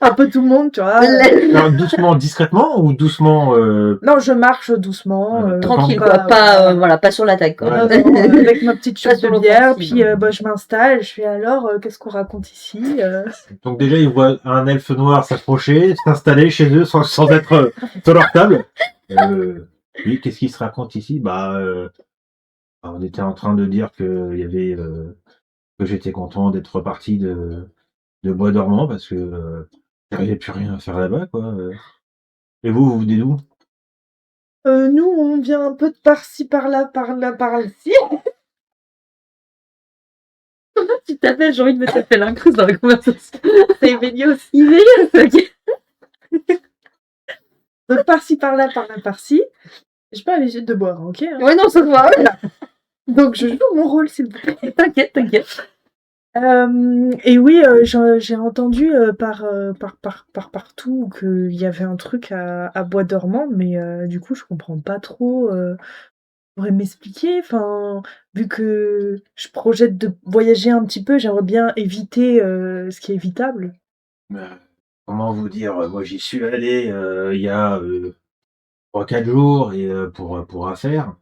un peu tout le monde, tu vois. Alors, doucement, discrètement ou doucement Non, je marche doucement. Tranquille, pas- quoi. Pas, voilà, pas sur l'attaque, quoi. Ouais. non, avec ma petite Pas chose sur de bière, l'offensive. puis je m'installe, je fais alors, qu'est-ce qu'on raconte ici Donc déjà, ils voient un elfe noir s'approcher, s'installer chez eux sans être sur leur table. Oui, qu'est-ce qui se raconte ici? On était en train de dire que j'étais content d'être reparti de Bois dormant parce que j'arrivais plus rien à faire là-bas, quoi. Et vous venez d'où? Nous, on vient un peu de par-ci, par-là, par-là, par-ci. Tu t'appelles, j'ai envie de me taper l'incruste dans la conversation. C'est Evelios. Ok. Donc par-ci, par-là, par-là, par-ci. J'ai pas l'habitude de boire, ok hein. Ouais, non, ça se voit. Donc je joue mon rôle, s'il vous plaît. T'inquiète. Et oui, j'ai entendu partout qu'il y avait un truc à Bois dormant, mais du coup, je comprends pas trop. Pourrais m'expliquer? Enfin, vu que je projette de voyager un petit peu, j'aimerais bien éviter ce qui est évitable. Comment vous dire? Moi, j'y suis allé il y a 3-4 jours et pour affaires.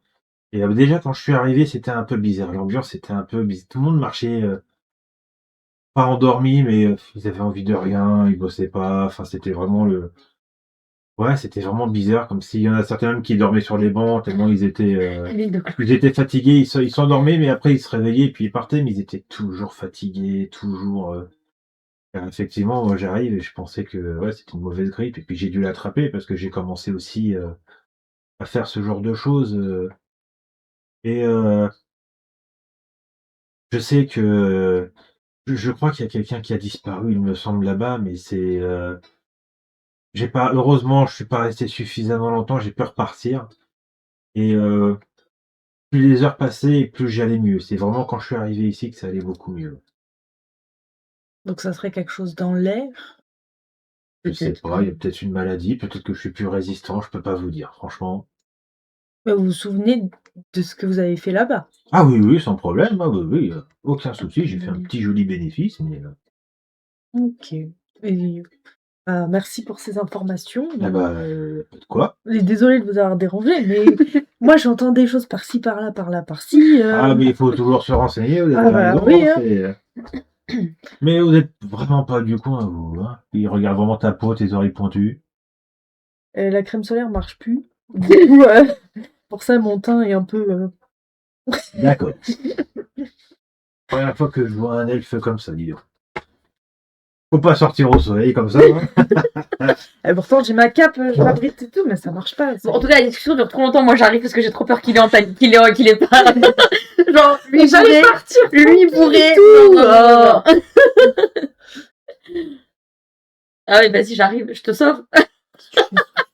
Et déjà, quand je suis arrivé, c'était un peu bizarre. L'ambiance était un peu bizarre. Tout le monde marchait pas endormi, mais ils avaient envie de rien, ils bossaient pas. Enfin, c'était vraiment ouais, c'était vraiment bizarre, comme s'il y en a certains même qui dormaient sur les bancs, tellement ils étaient fatigués, ils s'endormaient, mais après ils se réveillaient, puis ils partaient, mais ils étaient toujours fatigués, toujours. Effectivement, moi j'arrive et je pensais que ouais, c'était une mauvaise grippe, et puis j'ai dû l'attraper parce que j'ai commencé aussi à faire ce genre de choses. Et je sais que je crois qu'il y a quelqu'un qui a disparu, il me semble là-bas, mais heureusement, je suis pas resté suffisamment longtemps, j'ai pu repartir. Et plus les heures passaient, et plus j'allais mieux. C'est vraiment quand je suis arrivé ici que ça allait beaucoup mieux. Donc ça serait quelque chose dans l'air. Je sais Peut-être. pas, il y a peut-être une maladie, peut-être que je suis plus résistant, je peux pas vous dire, franchement. Mais vous vous souvenez de ce que vous avez fait là-bas? Ah oui, oui, sans problème, ah oui, oui, aucun souci, j'ai fait un petit joli bénéfice, mais Ok. Et, merci pour ces informations. pas de quoi. Et désolée de vous avoir dérangé, mais moi j'entends des choses par-ci, par-là, par-ci. Ah, mais il faut toujours se renseigner, vous Ah avez bah raison, oui, hein, mais vous êtes vraiment pas du coin, vous, hein. Il regarde vraiment ta peau, tes oreilles pointues. la crème solaire marche plus. Du coup, pour ça, mon teint est un peu. D'accord. Première fois que je vois un elfe comme ça, dis donc. Faut pas sortir au soleil comme ça, hein. Et pourtant, j'ai ma cape, je m'abrite et tout, mais ça marche pas. Bon, en tout cas, la discussion dure trop longtemps. Moi, j'arrive parce que j'ai trop peur qu'il est en panique, qu'il est pas. Genre, lui j'allais bourré, partir. lui bourré. tout. Non. Ah oui, vas-y, j'arrive, je te sauve.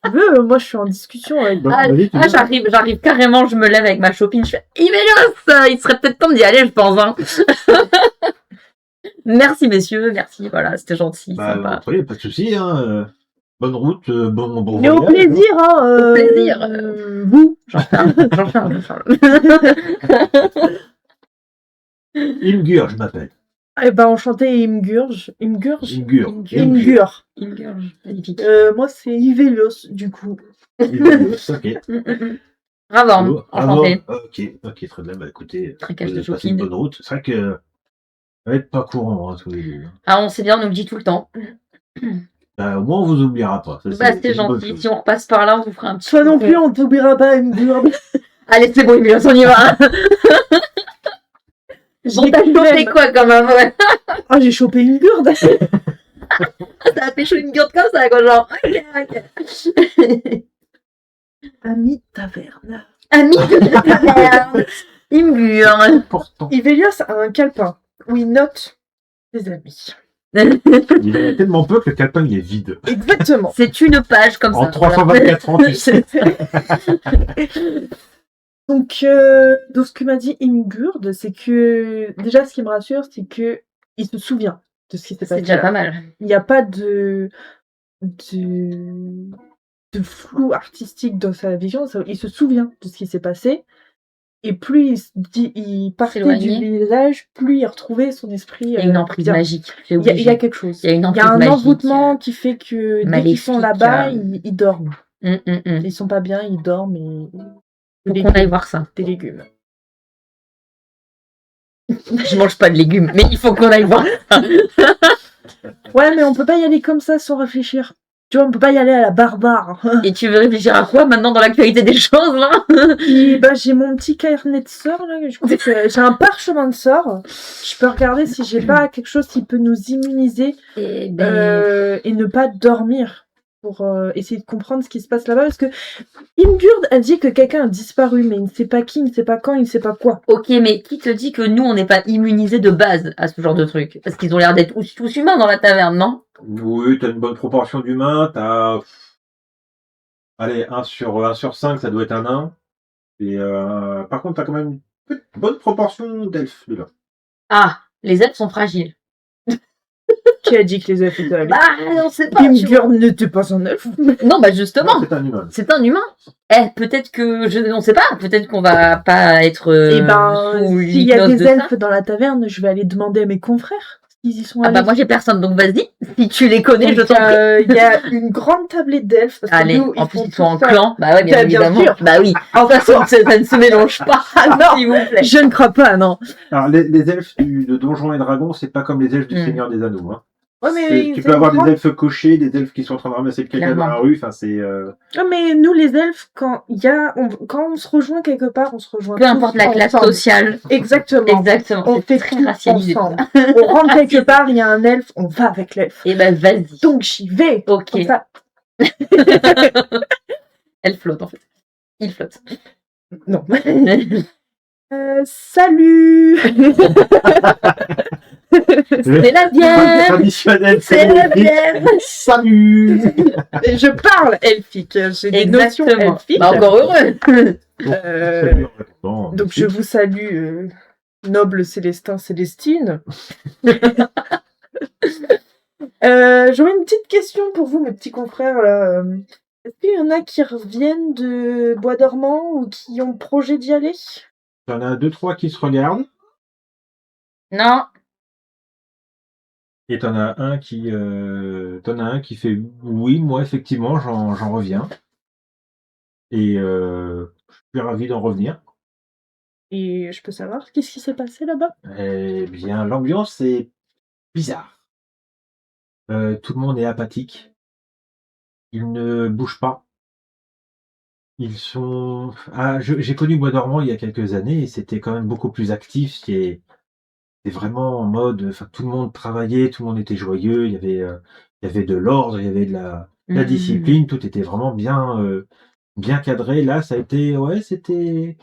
Tu veux, moi je suis en discussion avec. Bon, Ah, vas-y, tu ah, dis. j'arrive carrément, je me lève avec ma chopine, je fais Ivelios, il serait peut-être temps d'y aller, je pense. Hein. Merci messieurs, merci, voilà, c'était gentil, sympa. Après, pas de soucis, hein. Bonne route, bon Mais au voyage. plaisir, hein. Au plaisir. Vous. Jean-Charles. Imgur, je m'appelle. Eh ben, enchanté, Imgurge. Imgur. Imgur. Magnifique. Moi, c'est Ivelios, du coup. Ok. Bravo, enchanté. Ok, très bien. Bah écoutez, Trinquage vous de avez passé une chopine. bonne route. C'est vrai que ça va être pas courant, hein, tous les deux. Ah, on sait bien, on nous le dit tout le temps. Au moins, on vous oubliera pas. Ça, Bah, c'est une bonne gentil. chose. Si on repasse par là, on vous fera un petit. Toi non plus, on t'oubliera pas, Imgur. Allez, c'est bon, Ivelios, on y va. On t'a chopé quoi comme un vrai. Ah, j'ai chopé une gurde. Ça a pécho une gueule comme ça, quoi, genre. Ok. Ami taverne. Ami de la taverne. Imgur. Important. Ivelios a un calepin où il note ses amis. Il y en a tellement peu que le calepin il est vide. Exactement. C'est une page comme En ça. 324 ans, tu sais. Donc ce que m'a dit Imgurd, c'est que déjà ce qui me rassure, c'est que il se souvient de ce qui s'est C'est passé. déjà pas mal. Il n'y a pas de flou artistique dans sa vision. Il se souvient de ce qui s'est passé. Et plus il partait du S'éloigner. village, plus il retrouvait son esprit. Il y a une emprise bien. magique. Il y a quelque chose. Il y a une Il y emprise a un magique. envoûtement qui fait que dès qu'ils sont maléfique, là-bas, ils dorment. Faut Ils sont pas bien, ils dorment et qu'on aille voir ça. des légumes. Je mange pas de légumes, mais il faut qu'on aille voir. Ouais, mais on peut pas y aller comme ça sans réfléchir. Tu vois, on peut pas y aller à la barbare. Et tu veux réfléchir à quoi maintenant dans l'actualité des choses, là? Puis, j'ai mon petit carnet de sorts, là. J'ai un parchemin de sorts. Je peux regarder si j'ai pas quelque chose qui peut nous immuniser Et et ne pas dormir pour essayer de comprendre ce qui se passe là-bas. Parce que Imgurd a dit que quelqu'un a disparu, mais il ne sait pas qui, il ne sait pas quand, il ne sait pas quoi. ok, mais qui te dit que nous, on n'est pas immunisés de base à ce genre de truc? Parce qu'ils ont l'air d'être tous humains dans la taverne, non? Oui, t'as une bonne proportion d'humains. T'as. Allez, 1 sur 5, ça doit être un nain. Et par contre, t'as quand même une bonne proportion d'elfes dedans. Ah, les elfes sont fragiles. Qui a dit que les elfes étaient là? Bah, on sait pas. tu vois. Imgurd n'était pas un elfe. Non, bah justement, Non, c'est un humain. c'est un humain. Peut-être que on sait pas. Peut-être qu'on va pas être. Et sous s'il y a l'hypnose des de ça. elfes dans la taverne, je vais aller demander à mes confrères s'ils y sont Ah allés. bah moi j'ai personne, donc vas-y. Si tu les connais, je t'en prie. Il y a une grande tablette d'elfes. Parce que Allez, nous, en plus font ils sont en tout ça. clan. Bah ouais, bien Bah, bien évidemment. sûr. Bah oui. En toute façon, ça ne se mélange pas. Ah non, s'il vous plaît. je ne crois pas, non. Alors, les elfes de Donjons et Dragons, c'est pas comme les elfes du Seigneur des Anneaux. Hein. Ouais, mais Tu peux avoir des elfes cochés, des elfes qui sont en train de ramasser quelqu'un dans Clairement. la rue. Enfin, c'est. Non, mais nous, les elfes, quand on se rejoint quelque part, on se rejoint Peu tous importe la classe ensemble. sociale. Exactement. Exactement. On C'est fait très tout racialisé. ensemble. On rentre quelque part, il y a un elfe, on va avec l'elfe. Et ben vas-y. Donc j'y vais. Ok. Comme ça. Elle flotte en fait. Il flotte. Non. Salut. C'est la bière. Traditionnel, C'est la bière. Salut. Et je parle elfique. J'ai des notions Exactement. elfiques. Bah, encore heureux. Donc je vous salue, noble Célestin Célestine. J'aurais une petite question pour vous, mes petits confrères. Là. Est-ce qu'il y en a qui reviennent de Bois dormant ou qui ont projet d'y aller? Il y en a 2-3 qui se regardent. Non. Et t'en as un qui fait oui, moi effectivement j'en reviens. Et je suis ravi d'en revenir. Et je peux savoir qu'est-ce qui s'est passé là-bas? Eh bien, l'ambiance est bizarre. Tout le monde est apathique. Ils ne bougent pas. Ils sont. Ah, j'ai connu Bois dormant il y a quelques années et c'était quand même beaucoup plus actif. C'était vraiment en mode. Enfin, tout le monde travaillait, tout le monde était joyeux. Il y avait de l'ordre, il y avait de la discipline. Tout était vraiment bien cadré. Là, ça a été. Ouais, c'était.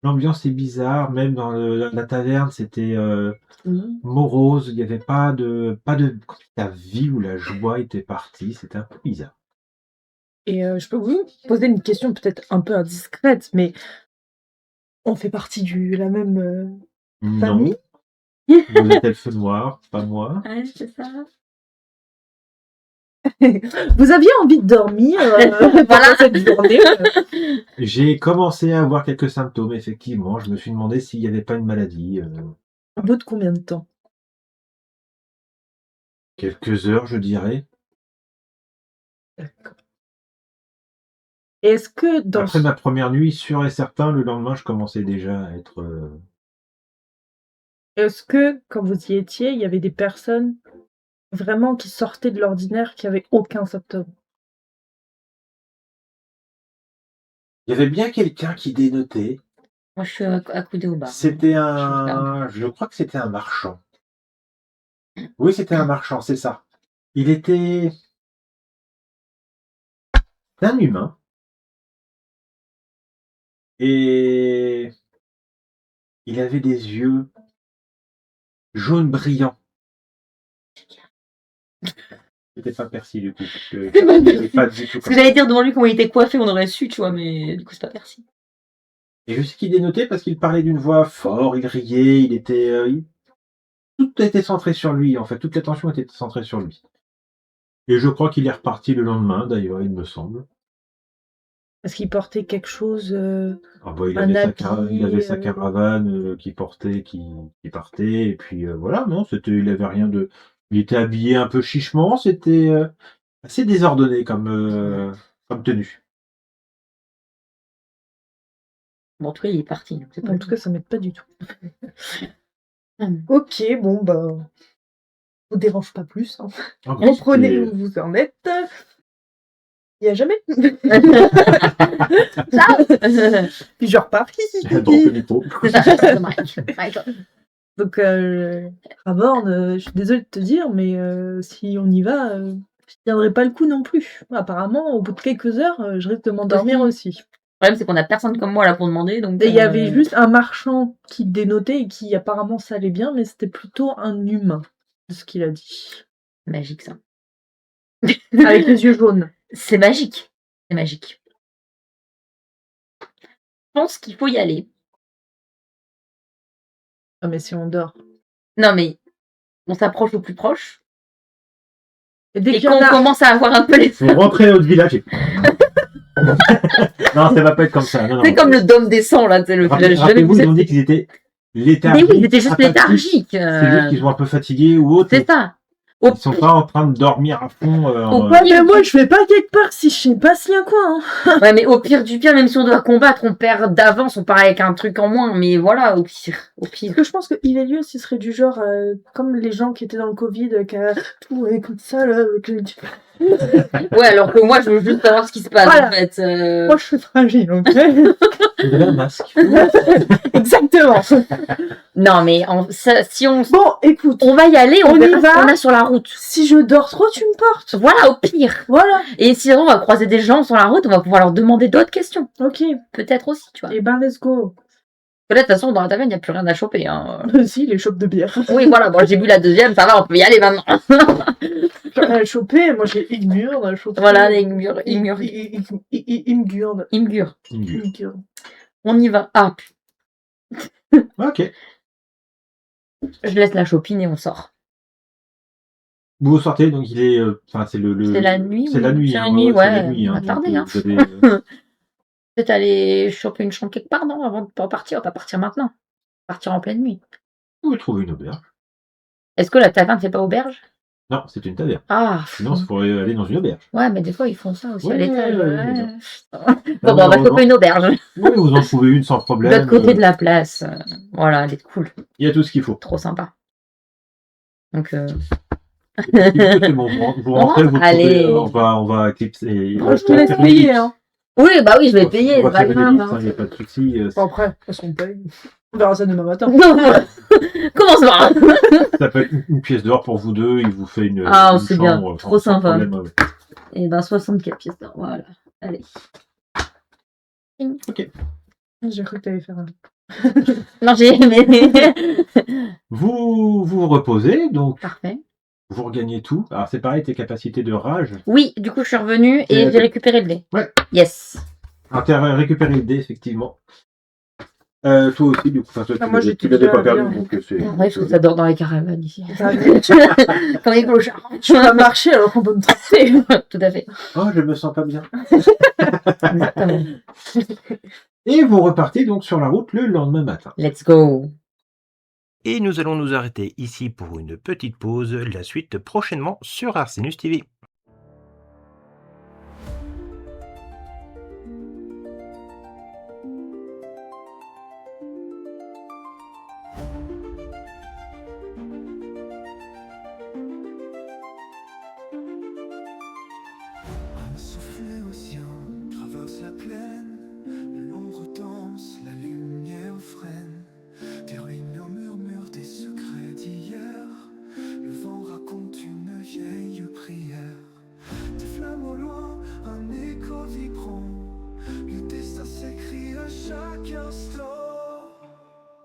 L'ambiance est bizarre. Même dans la taverne, c'était morose. Il n'y avait pas de la vie où la joie était partie. C'était un peu bizarre. Et je peux vous poser une question peut-être un peu indiscrète, mais on fait partie de la même famille? Non. Vous êtes elfe noir, pas moi. Ouais, c'est ça. Vous aviez envie de dormir pendant cette journée? J'ai commencé à avoir quelques symptômes, effectivement. Je me suis demandé s'il n'y avait pas une maladie. Un bout de combien de temps? Quelques heures, je dirais. D'accord. Est-ce que dans Après ma première nuit, sûr et certain, le lendemain, je commençais déjà à être... Est-ce que quand vous y étiez, il y avait des personnes vraiment qui sortaient de l'ordinaire, qui avaient aucun symptôme? Il y avait bien quelqu'un qui dénotait. Moi, je suis accoudée au bar. C'était je crois que c'était un marchand. Oui, c'était un marchand, c'est ça. Il était un humain. Et il avait des yeux jaunes brillants. C'était pas Percy du coup. Parce que c'était pas du tout Parce comme que j'allais dire devant lui comment il était coiffé, on aurait su, tu vois, mais du coup, c'est pas Percy. Et je sais qu'il dénotait parce qu'il parlait d'une voix fort, il riait, il était... tout était centré sur lui, en fait. Toute l'attention était centrée sur lui. Et je crois qu'il est reparti le lendemain, d'ailleurs, il me semble. Est-ce qu'il portait quelque chose Ah bah, il Un avait habit, sa caravane qui partait, et puis voilà, non, il avait rien de... Il était habillé un peu chichement, c'était assez désordonné comme tenue. Bon, en tout cas, il est parti. Donc c'est pas En tout cas, ça m'aide pas du tout. Hum. Ok, bon, bah... vous dérange pas plus. Hein. Ah bah, Reprenez c'était- où vous en êtes. Il y a jamais. Ciao. Puis je repars. Dans le micro. Donc, Raborn, je suis désolée de te dire, mais si on y va, je tiendrai pas le coup non plus. Apparemment, au bout de quelques heures, je risque de m'endormir aussi. Le problème, c'est qu'on a personne comme moi là pour demander. Donc, Et il y avait juste un marchand qui dénotait et qui apparemment ça allait bien, mais c'était plutôt un humain, de ce qu'il a dit. Magique, ça. Avec les yeux jaunes. C'est magique. C'est magique. Je pense qu'il faut y aller. Ah, mais si on dort. Non, mais on s'approche au plus proche. Et dès Et qu'il y quand en on a... commence à avoir un peu les... Vous rentrez dans notre village et... Non, ça va pas être comme ça. Non, C'est non. comme le dôme des sangs, là. C'est le village. Rappelez-vous, ils ont dit qu'ils étaient léthargiques. Mais oui, ils étaient juste apathiques. léthargiques. C'est juste qu'ils sont un peu fatigués ou autre. C'est ça. Ils sont pas en train de dormir à fond. Ouais, mais moi je vais pas quelque part si je sais pas s'il y a quoi. Hein. Ouais, mais au pire du pire, même si on doit combattre, on perd d'avance, on part avec un truc en moins. Mais voilà, au pire. Au pire. Parce que je pense que Ivelios, il serait du genre, comme les gens qui étaient dans le Covid, qui a tout comme ça, là, avec le... Ouais, alors que moi, je veux juste savoir ce qui se passe, Voilà. en fait. Moi, je suis fragile, ok. Vous avez un masque. Exactement. Non, mais si on... Bon, écoute, On va y aller, on On y verra va. ce qu'on a sur la route. si je dors trop, tu me portes. Voilà, au pire. Voilà. Et si on va croiser des gens sur la route, on va pouvoir leur demander d'autres questions. Ok. Peut-être aussi, tu vois. Et ben, let's go. que là, de toute façon, dans la taverne, il n'y a plus rien à choper. Hein. Si, les chopes de bière. Oui, voilà, bon, j'ai bu la deuxième, ça va, on peut y aller maintenant. J'ai rien à choper, moi j'ai Ingmurd à choper. Voilà, les Imgur. Ingurd. Imgur. Ingurd. On y va. Ah, Ok. je laisse la chopine et on sort. Vous sortez, donc il est. Enfin, c'est le. C'est la nuit. C'est la nuit. C'est la hein, nuit, c'est la ouais. nuit, On va donc, tarder, hein. vous avez, Peut-être aller choper une chambre quelque part, non, avant de partir. On va pas partir maintenant. Partir en pleine nuit. vous pouvez trouver une auberge. Est-ce que la taverne fait pas auberge? Non, c'est une taverne. Ah, Sinon, il faudrait aller dans une auberge. ouais, mais des fois, ils font ça aussi à Ouais, l'étage. ouais, Ouais. ouais. Bon, bah, on va choper une auberge. Oui, vous en trouvez une sans De problème. l'autre côté de la place. Voilà, elle est cool. Il y a tout ce qu'il faut. Trop sympa. Donc, C'est bon, vous rentrez, vous Allez. trouvez, on va éclipser. Oh, je te laisse payer, hein. oui, bah oui, je vais payer. On va C'est pas faire une grave. liste, il n'y a pas de souci. Bon, après, parce qu'on paye. On verra ça demain matin. Non, commence par. Ça peut être une pièce d'or pour vous deux, il vous fait une. Ah, une c'est bien. chambre, Trop sans sympa. problème, ouais. Et ben, 64 pièces d'or. Voilà. Allez. J'ai cru que t'allais faire un. Non, j'ai aimé. Vous vous reposez, donc Parfait. vous regagnez tout. Alors c'est pareil, tes capacités de rage. Oui, du coup, je suis revenue et j'ai récupéré le dé. Ouais. Yes. Alors tu as récupéré le dé, effectivement. Toi aussi, du coup, enfin, toi, moi, tu j'étais l'avais déjà pas perdu, bien. donc c'est. Ouais, parce que ça dort dans les caravanes ici. Je Comme les clochards. peux pas marcher alors qu'on peut me tracer. Tout à fait. Oh, je me sens pas bien. Exactement. Et vous repartez donc sur la route le lendemain matin. Let's go. Et nous allons nous arrêter ici pour une petite pause. La suite prochainement sur Arsenus TV. Un souffle océan traverse la plaine, l'ombre danse, la lumière freine. Des ruines murmurent des secrets d'hier, le vent raconte une vieille prière. Des flammes au loin, un écho vibrant, le destin s'écrit à chaque instant.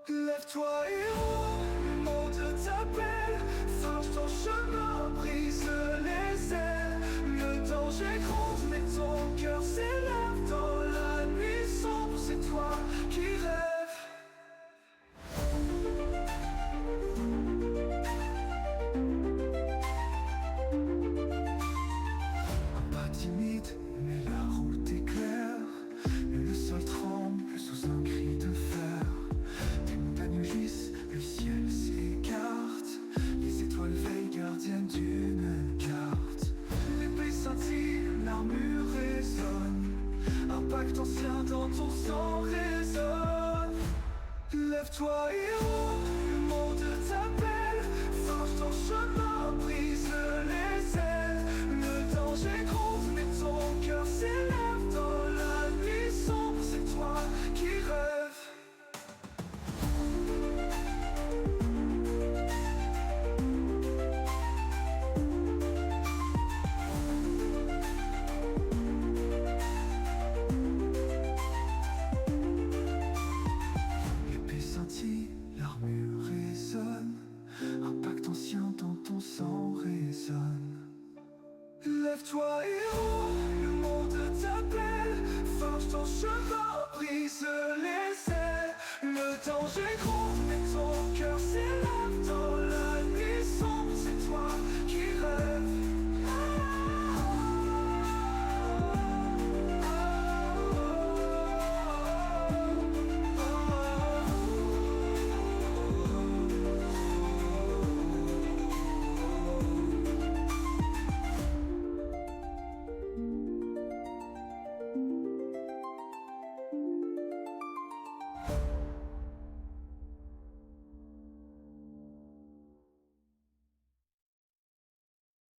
Lève-toi héros, le monde t'appelle, forge ton chemin, brise les ailes. Le danger gronde, mais ton cœur s'élève dans la nuit sombre, c'est toi qui rêves. Un pas timide, mais la route est claire, et le sol tremble sous un cri de fer. Des montagnes jouissent, le ciel s'écarte, les étoiles veillent gardiennes d'une carte. L'épée scintille, l'armure résonne, un pacte ancien dans ton sang résonne. Lève-toi héros, le monde t'appelle, forge ton chemin, brise les ailes. Le danger gronde, mais ton cœur s'élève dans la nuit sombre, c'est toi qui rêves. L'épée scintille, l'armure résonne, un pacte ancien dans ton sang résonne. Lève-toi héros, le monde t'appelle, forge ton chemin, brise les ailes. Le danger gronde,